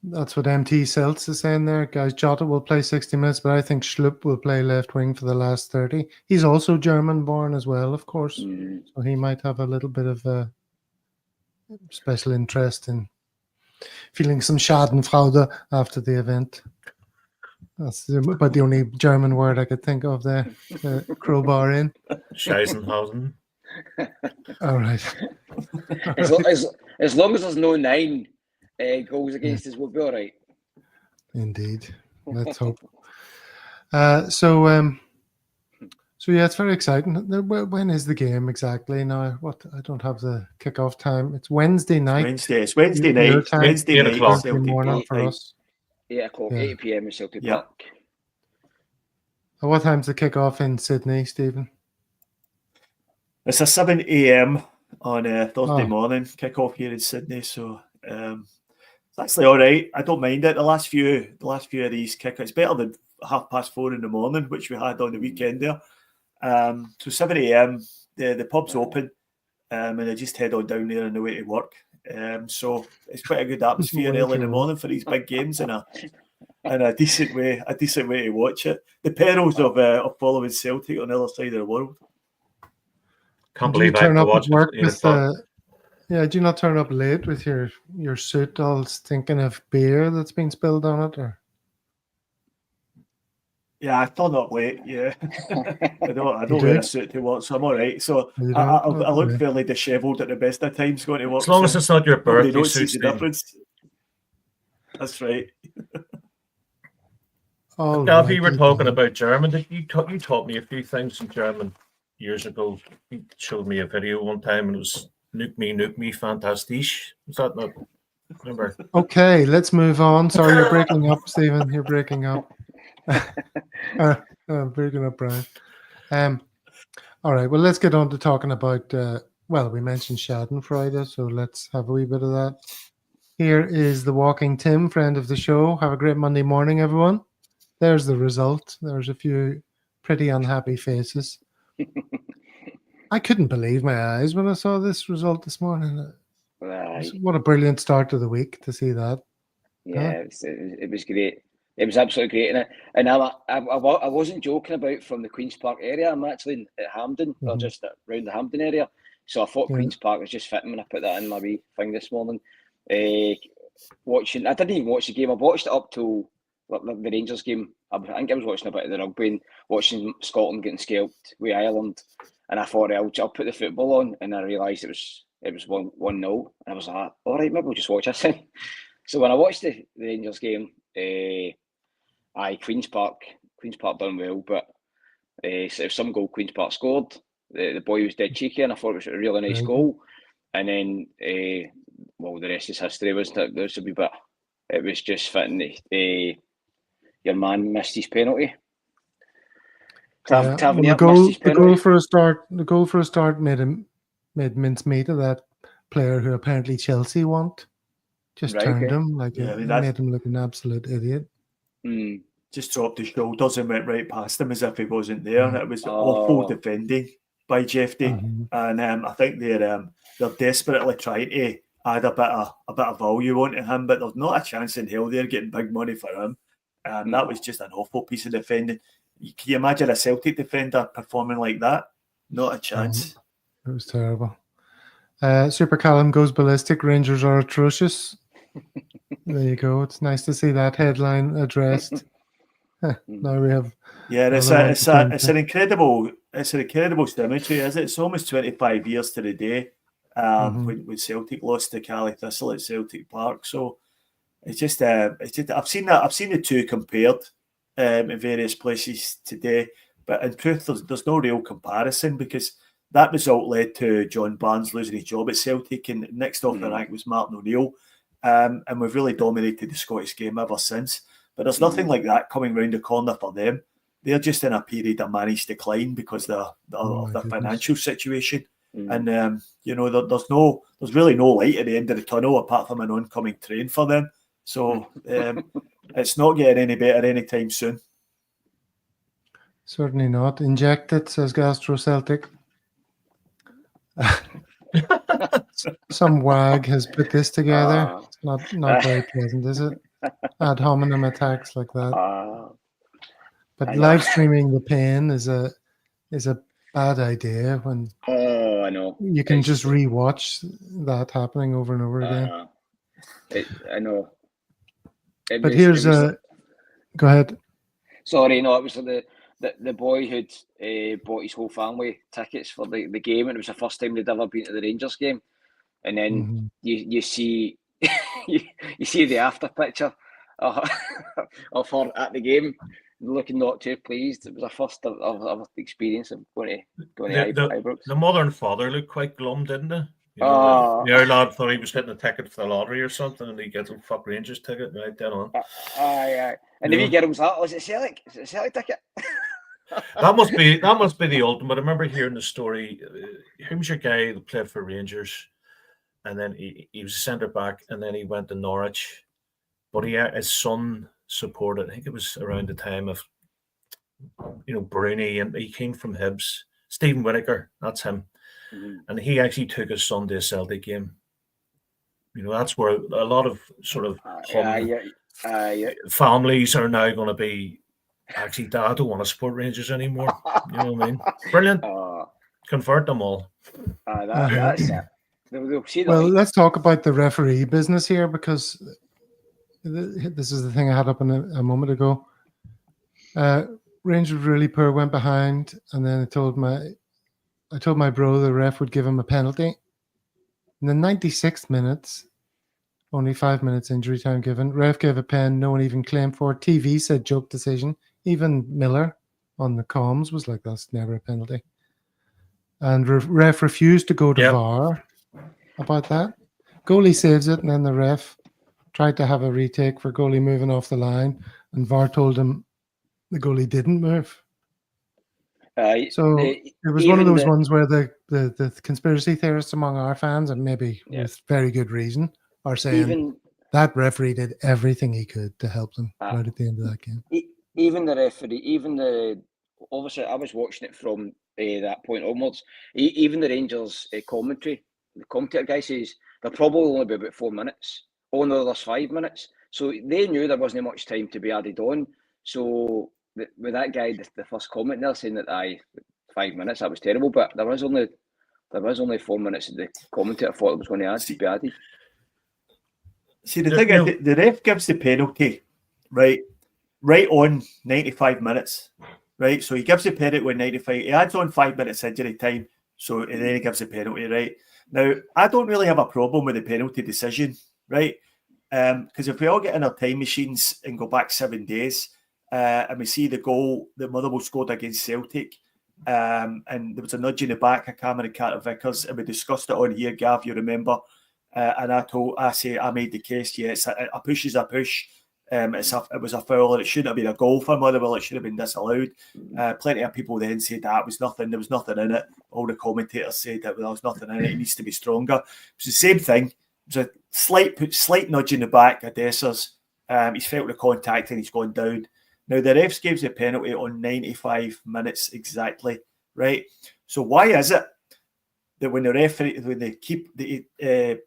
That's what MT Celts is saying there, guys. Jota will play 60 minutes, but I think Schlupp will play left wing for the last 30. He's also German born as well, of course, so he might have a little bit of a special interest in feeling some Schadenfreude after the event. That's about the only German word I could think of there. Crowbar in. Scheisenhausen. All right. As long as there's no 9 goals against us, we'll be all right. Indeed. Let's hope. So yeah, it's very exciting. When is the game exactly? Now, I don't have the kickoff time. It's Wednesday night. It's Wednesday night. Wednesday night. Wednesday morning for us. 8 o'clock, Yeah. 8 p.m. in Celtic Yeah. Park. At what time's the kick-off in Sydney, Stephen? It's a 7 a.m. on Thursday Oh. morning kick-off here in Sydney, so it's actually all right. I don't mind it. The last few of these kick-outs, it's better than 4:30 in the morning, which we had on the weekend there. So 7 a.m. the pub's open, and I just head on down there on the way to work. So it's quite a good atmosphere Way early in to the work. morning for these big games, and a decent way to watch it. The perils of following Celtic on the other side of the world. Can't Do you believe I have turn to up watch at work it. 8 with o'clock. do you not turn up late with your suit all stinking of beer that's been spilled on it? Or Yeah, I turn up late. Yeah, I don't You wear do? a suit to work, so I'm all right. So You I don't? look Okay. fairly dishevelled at the best of times going to work. As long as so it's not your nobody birthday notices suit, the Steve. difference. That's right. All Gav, right, you were you talking do. about German. You taught me a few things in German years ago. You showed me a video one time, and it was nuke me, fantastisch. Was that not? Remember? Okay, let's move on. Sorry, you're breaking up, Stephen. You're breaking up. Breaking up, Brian. All right, well, let's get on to talking about, we mentioned Schadenfreude, so let's have a wee bit of that. Here is the Walking Tim, friend of the show. Have a great Monday morning, everyone. There's the result. There's a few pretty unhappy faces. I couldn't believe my eyes when I saw this result this morning. Right. What a brilliant start to the week to see that. Yeah, it was great. It was absolutely great, and I wasn't joking about from the Queen's Park area. I'm actually at Hampden, or just around the Hampden area. So I thought Queen's Park was just fitting when I put that in my wee thing this morning. Watching, I didn't even watch the game. I watched it up till the Rangers game. I think I was watching a bit of the rugby and watching Scotland getting scalped with Ireland, and I thought I'll put the football on, and I realised it was 1-0, and I was like, all right, maybe we'll just watch this thing. So when I watched the Rangers game, Queen's Park done well, but so some goal Queen's Park scored. The boy was dead cheeky, and I thought it was a really nice goal. And then, the rest is history. There's a wee bit. It was just fitting. Your man missed his penalty. The goal for a start made mincemeat of that player who apparently Chelsea want. Just turned him made him look an absolute idiot. Just dropped his shoulders and went right past him as if he wasn't there. It was awful defending by Jeffy, and I think they're desperately trying to add a bit of value onto him, but there's not a chance in hell they're getting big money for him. That was just an awful piece of defending. Can you imagine a Celtic defender performing like that? Not a chance. It was terrible. Super Callum goes ballistic. Rangers are atrocious. There you go. It's nice to see that headline addressed. Now we have. Yeah, it's an incredible symmetry, is it? It's almost 25 years to the day when Celtic lost to Cali Thistle at Celtic Park. So it's just I've seen the two compared in various places today, but in truth, there's no real comparison because that result led to John Barnes losing his job at Celtic, and next off the rank was Martin O'Neill, and we've really dominated the Scottish game ever since. But there's nothing like that coming round the corner for them. They're just in a period of managed decline because of their financial situation, and there's really no light at the end of the tunnel apart from an oncoming train for them. So it's not getting any better anytime soon. Certainly not. Inject it, says glasgowceltic. Some wag has put this together. It's not very pleasant, is it? Ad hominem attacks like that. But live streaming the pain is a bad idea when I know you can just rewatch that happening over and over again. I know. But go ahead. Sorry, no, it was the boy who'd bought his whole family tickets for the game, and it was the first time they'd ever been to the Rangers game. And then you see you see the after picture of her at the game, looking not too pleased. It was a first of experience of going to Ibrox. The mother and father looked quite glum, didn't they? You know, the other lad thought he was getting a ticket for the lottery or something, and he gets a fuck Rangers ticket, right, then on. Aye. And the wee girl was like, "Oh, is it Celtic? Is it a Celtic ticket?" That must be the ultimate. I remember hearing the story. Who was your guy that played for Rangers, and then he was a centre back, and then he went to Norwich, but his son supported. I think it was around the time of, Bruni, and he came from Hibs. Stephen Whittaker, that's him, and he actually took his son to a Celtic game. That's where a lot of sort of families are now going to be. Actually, Dad, I don't want to support Rangers anymore. You know what I mean? Brilliant. Convert them all. That's it. Well, let's talk about the referee business here, because this is the thing I had up a moment ago. Rangers really poor, went behind, and then I told my bro the ref would give him a penalty. In the 96th minutes, only 5 minutes injury time given, ref gave a pen, no one even claimed for it. TV said joke decision. Even Miller on the comms was like, that's never a penalty. And ref refused to go to VAR about that. Goalie saves it, and then the ref tried to have a retake for goalie moving off the line, and VAR told him the goalie didn't move. So it was one of those ones where the conspiracy theorists among our fans, and maybe with very good reason, are saying that referee did everything he could to help them right at the end of that game. Even the referee, obviously I was watching it from that point onwards. Even the Rangers commentary, the commentator guy says they'll probably only be about 4 minutes. Oh no, there's 5 minutes. So they knew there wasn't much time to be added on. So with that guy, the first comment there saying that 5 minutes, that was terrible. But there was only 4 minutes that the commentator thought it was going to be added. See, the thing is, the ref gives the penalty, right on 95 minutes, right? So he gives the penalty when 95. He adds on 5 minutes injury time, and then he gives the penalty, right? Now, I don't really have a problem with the penalty decision, right? Because if we all get in our time machines and go back 7 days, and we see the goal that Motherwell scored against Celtic, and there was a nudge in the back of Cameron Carter Vickers, and we discussed it on here, Gav, you remember? And I made the case, a push is a push. It was a foul, and it shouldn't have been a goal for Motherwell. It should have been disallowed. Plenty of people then said that it was nothing. There was nothing in it. All the commentators said that there was nothing in it. It needs to be stronger. It was the same thing. It was a slight nudge in the back of Dessers. He's felt the contact and he's gone down. Now the refs gives the penalty on 95 minutes exactly, right? So why is it that when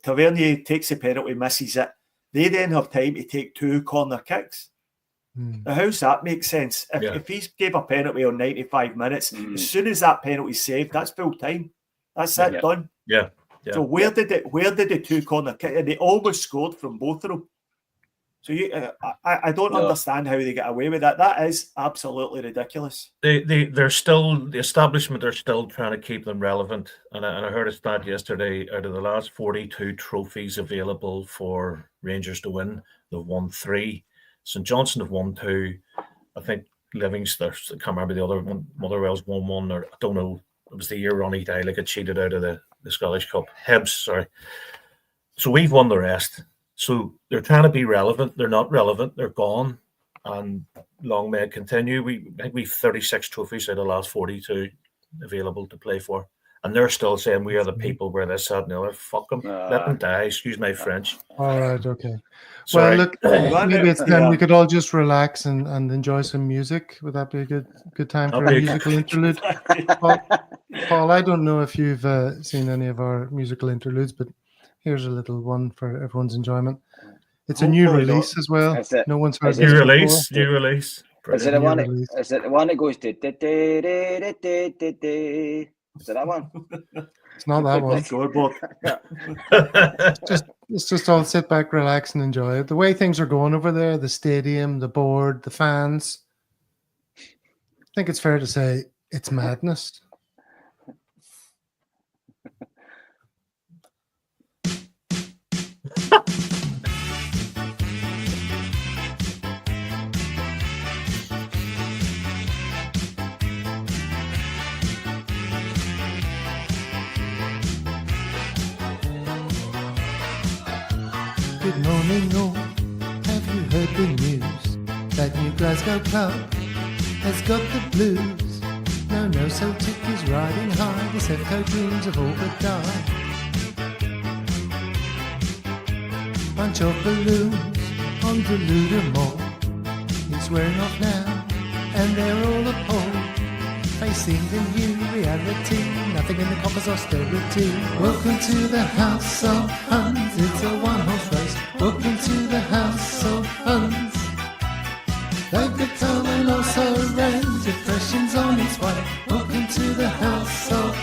Tavernier takes the penalty, misses it, they then have time to take 2 corner kicks? Now, how's that make sense? If he gave a penalty on 95 minutes, as soon as that penalty is saved, that's full time. That's it, done. Yeah. So where did the 2 corner kick? And they almost scored from both of them. So I don't understand how they get away with that. That is absolutely ridiculous. They're still, the establishment are still trying to keep them relevant. And I heard a stat yesterday, out of the last 42 trophies available for Rangers to win, they've won 3. St Johnstone have won 2. I think Livingston, I can't remember the other one, Motherwell's won 1, or I don't know. It was the year Ronnie Dylick got cheated out of the Scottish Cup. Hibs, sorry. So we've won the rest. So they're trying to be relevant. They're not relevant. They're gone. And long may it continue. I think we've 36 trophies out of the last 42 available to play for. And they're still saying we are the people where this, that, and the other. Fuck them. Let them die. Excuse my French. All right, okay. Sorry. Well, look, maybe it's time we could all just relax and enjoy some music. Would that be a good time for a musical interlude? Paul, I don't know if you've seen any of our musical interludes, but here's a little one for everyone's enjoyment. It's a new release as well. No one's heard New this release. Is it the one? Is it the one that goes? Is it that one? It's not that one. It's just all sit back, relax, and enjoy it. The way things are going over there, the stadium, the board, the fans. I think it's fair to say it's madness. good morning all. Have you heard the news? That new Glasgow club has got the blues. No, Celtic is riding high. The Sevco dreams have all but died. Bunch of balloons on the Luda Mall. It's wearing off now, and they're all appalled. Facing the new reality, nothing in the coffers austerity. Welcome to the House of Huns, it's a one-horse race. Welcome to the House of Huns. They've become and also ran, depression's on its way. Welcome to the House of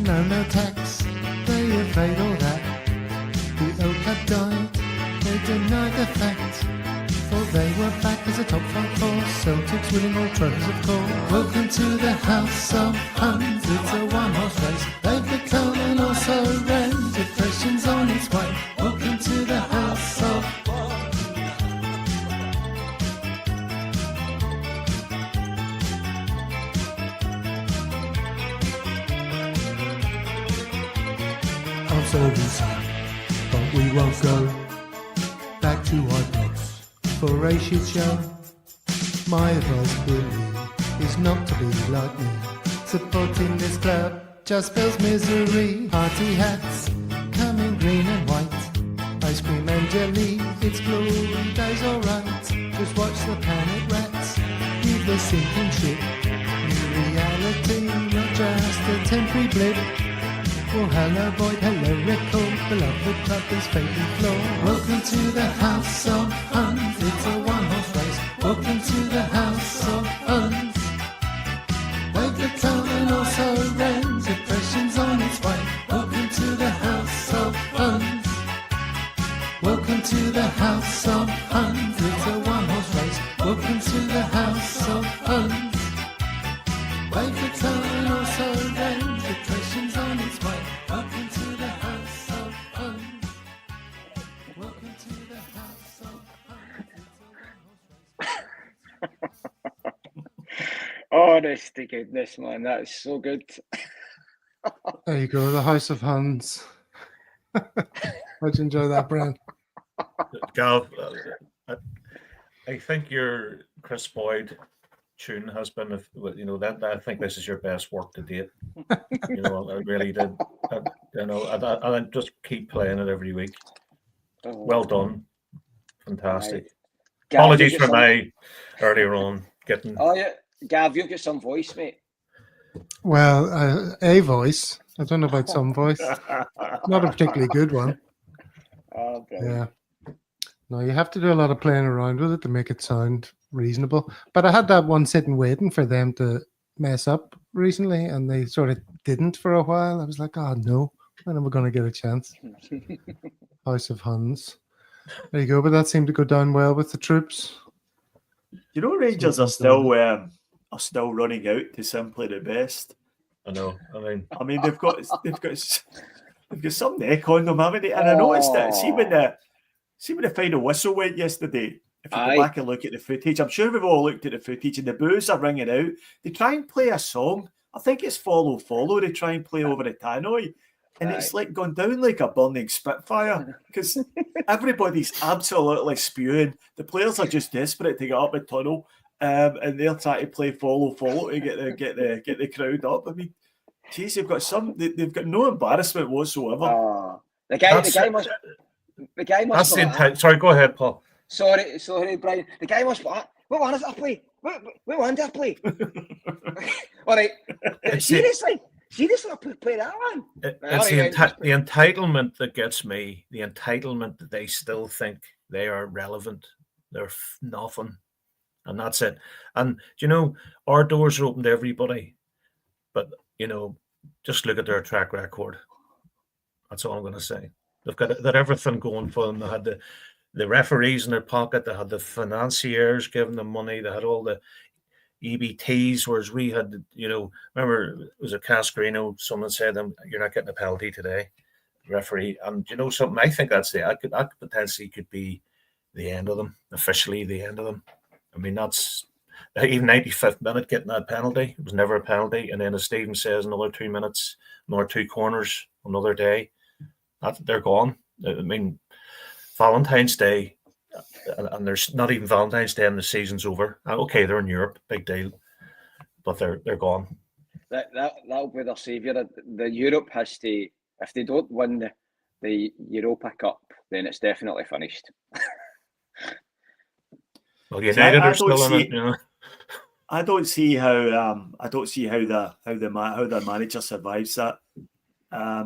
No tax, they evade all that. The old club died, they denied the fact. For they were back as a top 5 force, Celtic's winning all trophies of course. Welcome to the House of Huns, it's a one-horse race. They've become and also ran, depression's on its way. Welcome to the House of Soldiers, but we won't go back to our blocks for a shit show. My advice really is not to be like me. Supporting this club just spells misery. Party hats come in green and white. Ice cream and jelly, it's glory days alright. Just watch the panic rats leave the sinking ship. New reality, not just a temporary blip. Oh, hello, boy, hello, record. Beloved club is fading floor. Welcome to the House of Huns. It's a one-horse race. Welcome to the House of Huns. They've become and also ran. Depression's on its way. Welcome to the House of Huns. Welcome to the House of Huns. It's a one-horse race. Welcome to the House of Huns. They've become and also ran. Depression's on its way. Welcome to the House of Huns. Welcome to the House of Huns. Honest to goodness, man, that is so good. There you go, the House of Huns. How'd you enjoy that, Brent? Gav, I think your Chris Boyd tune has been, that I think this is your best work to date. I really did. I just keep playing it every week. Well done, fantastic. Right. Gav, Apologies for my earlier on getting. Oh yeah, Gav, you've got some voice, mate. Well, a voice. I don't know about some voice. Not a particularly good one. Oh, brilliant. Yeah. No, you have to do a lot of playing around with it to make it sound reasonable. But I had that one sitting waiting for them to mess up recently, and they sort of didn't for a while. I was like, oh no, when am I going to get a chance? House of Huns. There you go. But that seemed to go down well with the troops. You know, Rangers are still running out to simply the best. I know. I mean, they've got some neck on them, haven't they? And I noticed that. See when the final whistle went yesterday. If you go back and look at the footage, I'm sure we've all looked at the footage, and the boos are ringing out. They try and play a song. I think it's Follow, Follow. They try and play over the tannoy. And it's like gone down like a burning Spitfire because everybody's absolutely spewing. The players are just desperate to get up the tunnel, and they're trying to play Follow, Follow to get the crowd up. I mean, geez, they've got no embarrassment whatsoever. The guy must. Sorry, go ahead, Paul. Sorry, Brian. The guy must. What one is it I play? What one did I play? All right. Seriously, I play that one. It's the entitlement that gets me. The entitlement that they still think they are relevant. They're nothing, and that's it. And our doors are open to everybody, but just look at their track record. That's all I'm going to say. They've got everything going for them. They had the referees in their pocket. They had the financiers giving them money. They had all the EBTs, whereas we had, remember, it was a Cascarino. Someone said, "You're not getting a penalty today, referee." And something, I think that potentially could be the end of them, officially the end of them. I mean, that's even 95th minute getting that penalty. It was never a penalty. And then as Stephen says, another 2 minutes, another 2 corners, another day. They're gone. I mean, Valentine's Day, and there's not even Valentine's Day and the season's over. Okay, they're in Europe, big deal. But they're gone. That'll be their saviour. The Europe has to, if they don't win the Europa Cup, then it's definitely finished. Well, United are still in it, you know. I don't see how the manager survives that,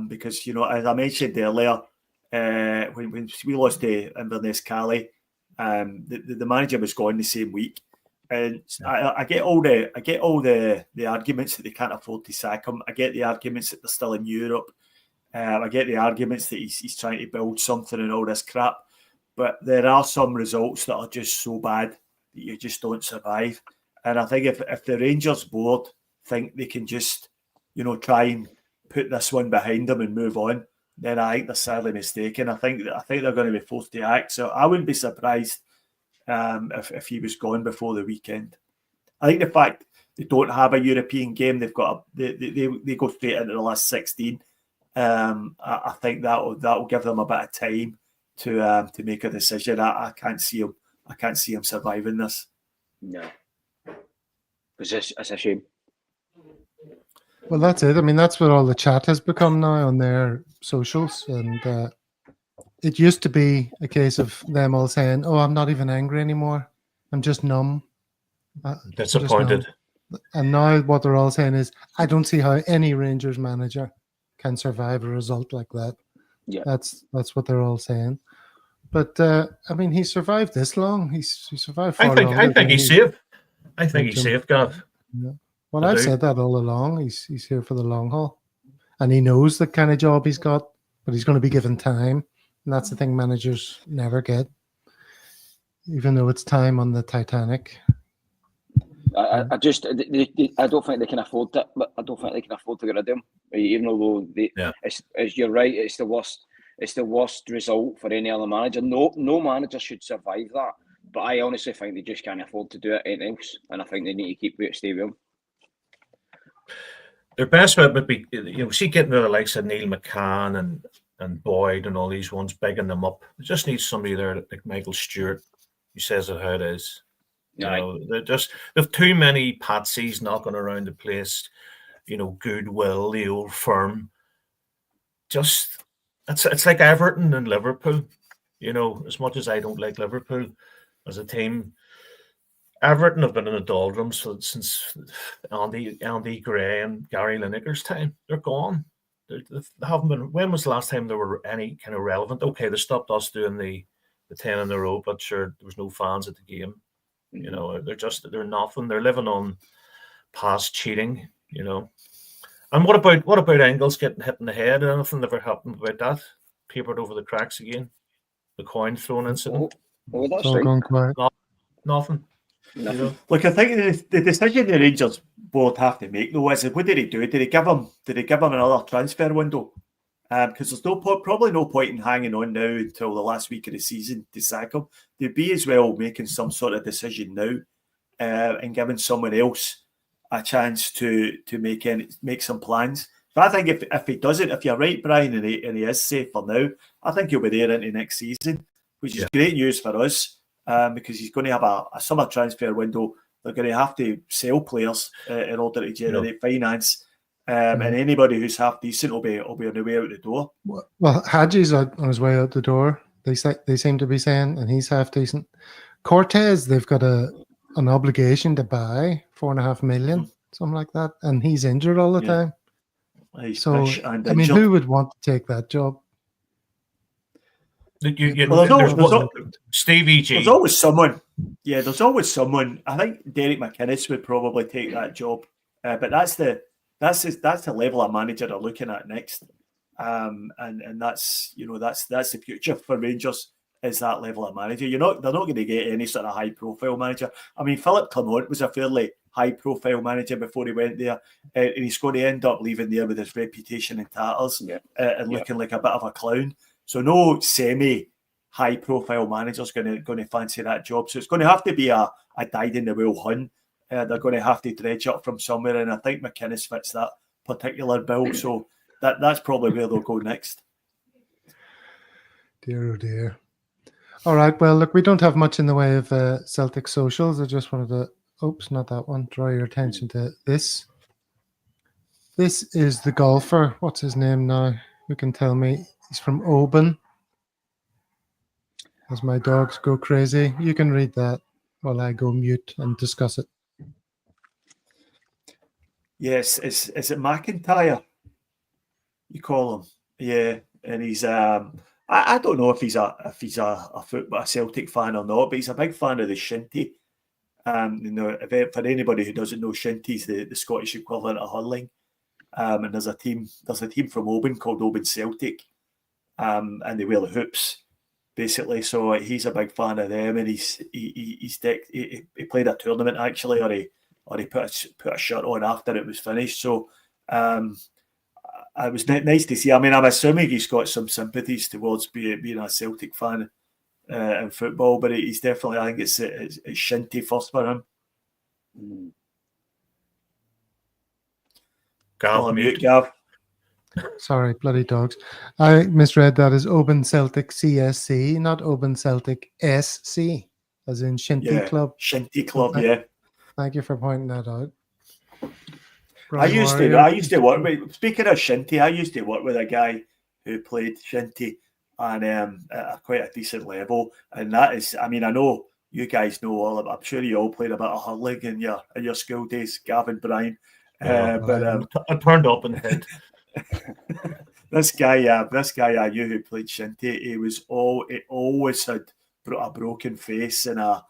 because, you know, as I mentioned earlier, when we lost to Inverness Cali, the manager was gone the same week, and I get all the arguments that they can't afford to sack him. I get the arguments that they're still in Europe. I get the arguments that he's trying to build something and all this crap. But there are some results that are just so bad that you just don't survive. And I think if the Rangers board think they can just, you know, try and put this one behind them and move on, then I think they're sadly mistaken. I think they're going to be forced to act. So I wouldn't be surprised if he was gone before the weekend. I think the fact they don't have a European game, they've got they go straight into the last 16. I think that'll give them a bit of time to make a decision. I can't see him surviving this. No, it's a shame. Well, that's it. I mean, that's what all the chat has become now on their socials, and it used to be a case of them all saying, "Oh, I'm not even angry anymore. I'm just numb." Disappointed. And now what they're all saying is, "I don't see how any Rangers manager can survive a result like that." Yeah, that's what they're all saying. But I mean, he survived this long. He survived far longer. I think he's safe. I think he's safe, Gav. Yeah. Well, I've said that all along. He's here for the long haul, and he knows the kind of job he's got. But he's going to be given time, and that's the thing managers never get, even though it's time on the Titanic. I don't think they can afford it, but I don't think they can afford to get rid of him. Even though as you're right, it's the worst result for any other manager. No manager should survive that. But I honestly think they just can't afford to do it anything else, and I think they need to stay with him. Their best bet would be, you know, see getting rid of the likes of Neil McCann and Boyd and all these ones, bigging them up. They just need somebody there like Michael Stewart who says it how it is. You know, they've too many patsies knocking around the place. You know, Goodwill, the old firm. Just it's like Everton and Liverpool. You know, as much as I don't like Liverpool as a team, Everton have been in the doldrums since Andy Gray and Gary Lineker's time. They're gone. They haven't been. When was the last time they were any kind of relevant? Okay, they stopped us doing the 10 in a row, but sure, there was no fans at the game. You know, they're nothing. They're living on past cheating. You know, and what about Engels getting hit in the head? Anything ever happened about that? Papered over the cracks again. The coin thrown incident. That's all gone quiet. Nothing. You know? Look, I think the decision the Rangers both have to make though is, what did he do? Did he give him another transfer window? Because there's probably no point in hanging on now until the last week of the season to sack him. They'd be as well making some sort of decision now and giving someone else a chance to make some plans. But I think if he doesn't, if you're right, Brian, and he is safe for now, I think he'll be there into next season, which is great news for us. Because he's going to have a summer transfer window. They're going to have to sell players in order to generate finance. And anybody who's half decent will be on their way out the door. Well, Hadji's on his way out the door. They seem to be saying, and he's half decent. Cortez, they've got an obligation to buy $4.5 million, something like that, and he's injured all the time. So, I mean, who would want to take that job? Stevie G. There's always someone. Yeah, there's always someone. I think Derek McInnes would probably take that job, but that's the level of manager they're looking at next, and that's the future for Rangers, is that level of manager. They're not going to get any sort of high profile manager. I mean, Philip Clement was a fairly high profile manager before he went there, and he's going to end up leaving there with his reputation in tatters and looking like a bit of a clown. So no semi-high-profile manager's going to fancy that job. So it's going to have to be a dyed-in-the-wool Hun they're going to have to dredge up from somewhere, and I think McInnes fits that particular bill. So that's probably where they'll go next. Dear, oh dear. All right. Well, look, we don't have much in the way of Celtic socials. I just wanted to, oops, not that one, draw your attention to this. This is the golfer. What's his name now? Who can tell me? He's from Oban. As my dogs go crazy. You can read that while I go mute and discuss it. Yes, is it McIntyre? You call him, yeah, and he's I don't know if he's a Celtic fan or not, but he's a big fan of the shinty. For anybody who doesn't know, shinty's the Scottish equivalent of hurling. And there's a team from Oban called Oban Celtic, and they wear the hoops basically. So he's a big fan of them, and he played a tournament actually, or he put a shirt on after it was finished. So it was nice to see. I mean, I'm assuming he's got some sympathies towards being a Celtic fan in football, but he's definitely, I think it's shinty first for him. Gav, mute. Gav. Sorry, bloody dogs. I misread that as Oban Celtic CSC, not Oban Celtic SC, as in Shinty Club. Shinty Club, yeah. Thank you for pointing that out. I used to work with, speaking of shinty, I used to work with a guy who played shinty and at quite a decent level. And that is, I mean, I know you guys know all of it. I'm sure you all played a bit of hurling in your school days, Gavin, Brian. But I turned up in the head. This guy I knew who played shinty, he always had a broken face and a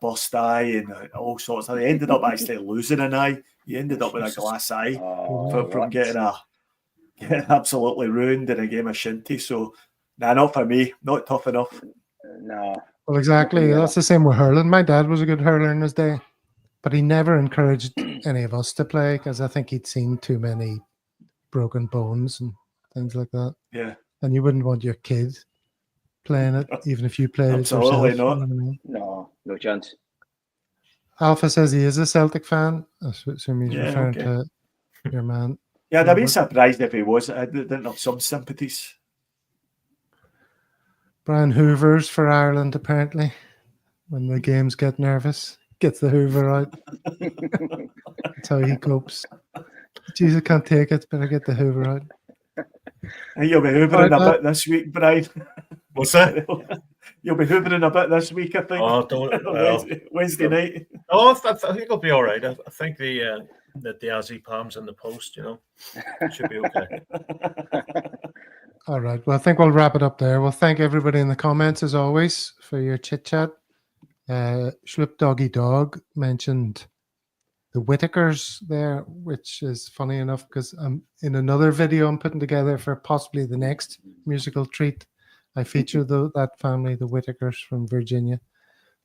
burst eye and all sorts. He ended up actually losing an eye. He ended up with a glass eye from getting absolutely ruined in a game of shinty. So, not for me. Not tough enough. No. Well, exactly. That's the same with hurling. My dad was a good hurler in his day, but he never encouraged any of us to play because I think he'd seen too many broken bones and things like that. Yeah. And you wouldn't want your kid playing it, even if you played Absolutely it yourself. not. You know what I mean? No chance. Alpha says he is a Celtic fan. I assume he's referring to your man. Yeah, I'd be surprised if he was. I didn't have some sympathies. Brian Hoover's for Ireland, apparently. When the games get nervous, gets the Hoover out. That's how he copes. Jesus, I can't take it, but I get the Hoover out. You'll be hoovering a bit this week, Brian. What's that? You'll be hoovering a bit this week, I think. Oh, don't, Wednesday night. Oh, I think it'll be all right. I think the Aussie Palms in the post, should be okay. All right. Well, I think we'll wrap it up there. Well, thank everybody in the comments, as always, for your chit-chat. Schloop Doggy Dog mentioned the Whitakers there, which is funny enough because I'm in another video I'm putting together for possibly the next musical treat. I feature that family, the Whitakers from Virginia,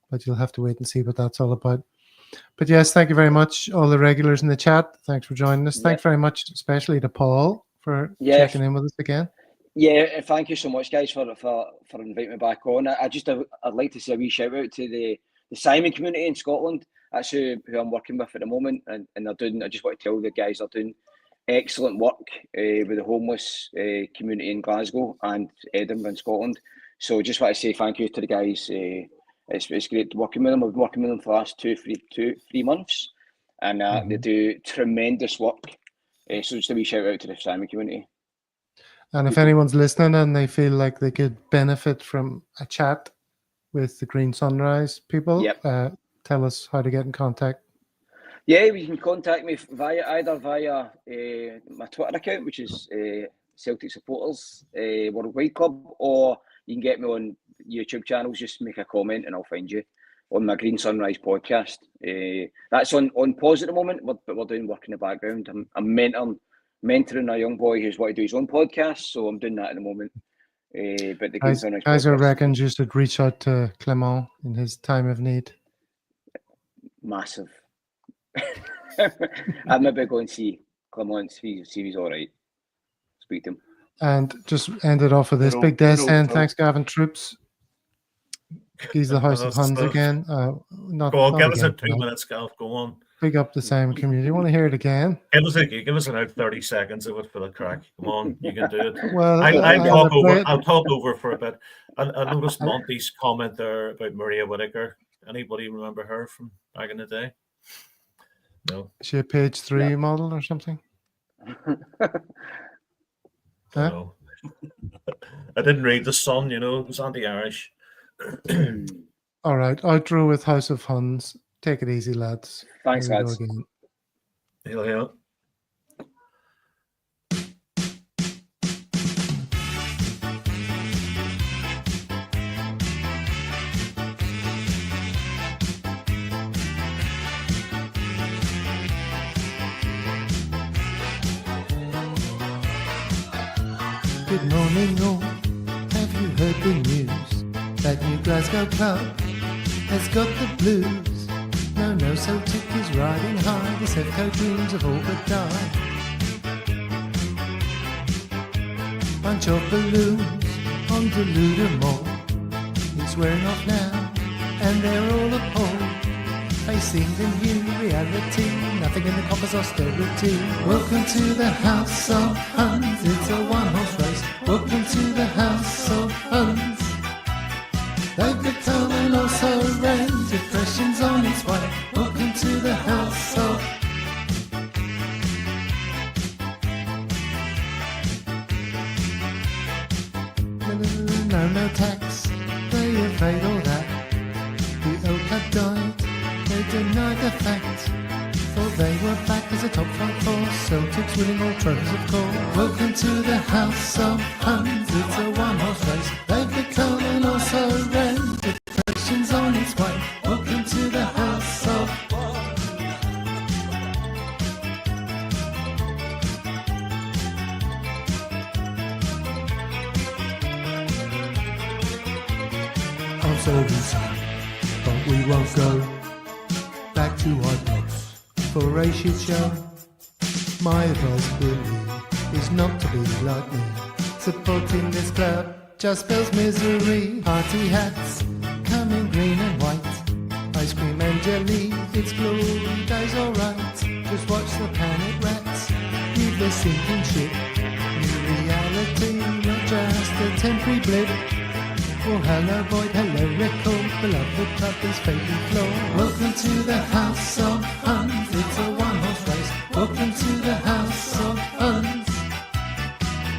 but you'll have to wait and see what that's all about. But yes, thank you very much, all the regulars in the chat. Thanks for joining us. Thanks very much, especially to Paul for checking in with us again. Yeah, thank you so much, guys, for inviting me back on. I'd like to say a wee shout out to the Simon community in Scotland. That's who I'm working with at the moment, and they're doing. I just want to tell the guys they're doing excellent work with the homeless community in Glasgow and Edinburgh in Scotland. So just want to say thank you to the guys. It's great working with them. I've been working with them for the last 3 months, and they do tremendous work. So just a wee shout out to the Simon community. And if anyone's listening and they feel like they could benefit from a chat with the Green Sunrise people, tell us how to get in contact. Yeah, you can contact me via my Twitter account, which is Celtic Supporters Worldwide Club, or you can get me on YouTube channels. Just make a comment and I'll find you on my Green Sunrise podcast. That's on pause at the moment, but we're doing work in the background. I'm mentoring a young boy who's wanting to do his own podcast, so I'm doing that at the moment. But the Green Sunrise guys podcast, reckons you should reach out to Clement in his time of need. Massive. I'm maybe going to see Clement, see if he's all right. Speak to him. And just end it off with this big day saying thanks, Gavin Troops. He's the House of Huns again. Not, Go on, not give us a again, 2 no. minutes, Gav. Go on. Big up the same community. Want to hear it again? Give us about 30 seconds of it for the crack. Come on, you can do it. Well, I'll play it. talk over for a bit. I noticed Monty's comment there about Maria Whitaker. Anybody remember her from back in the day? No. Is she a page 3 model or something? Huh? No. I didn't read The Sun, it was anti-Irish. All right, outro with House of Huns. Take it easy, lads. Thanks, Here we go lads. again. Yeah. Good morning, all. Have you heard the news? That new Glasgow club has got the blues. No, Celtic is riding high. The Sevco dreams have all but died. Bunch of balloons on Deludum Mall. It's wearing off now, and they're all appalled. Facing the new reality, nothing in the coffers austerity. Welcome to the House of Huns, it's a one-horse race. Welcome to the House of Huns. They've become an also ran, depression's on its way. Welcome to the House of No tax, they evade all that. The old club died, they denied the fact. Thought they were back as a top 5 force. Celtics winning all trophies, of course. Welcome to the House of Huns, it's a one-horse race. They've become an also ran, depression's on its way. Welcome to the House of I'm so sorry, but we won't go back to our blocks for a shit show. My advice really is not to be like me. Supporting this club just spells misery. Party hats, coming green and white. Ice cream and jelly, it's glory days alright. Just watch the panic rats, leave the sinking ship. New reality, not just a temporary blip. Oh, hello, Void, hello, record. Beloved club is fading floor. Welcome to the House of Huns. It's a one-horse race. Welcome to the House of Huns.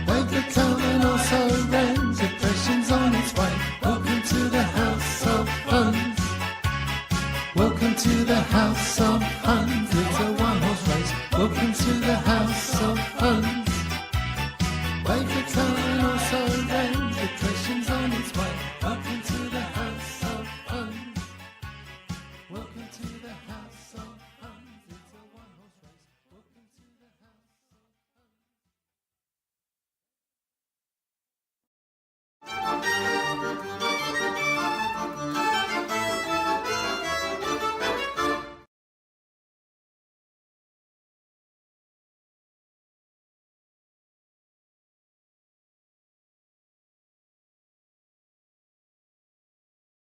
They've become an also ran. Depression's on its way. Welcome to the House of Huns. Welcome to the House of Huns. It's a one-horse race. Welcome to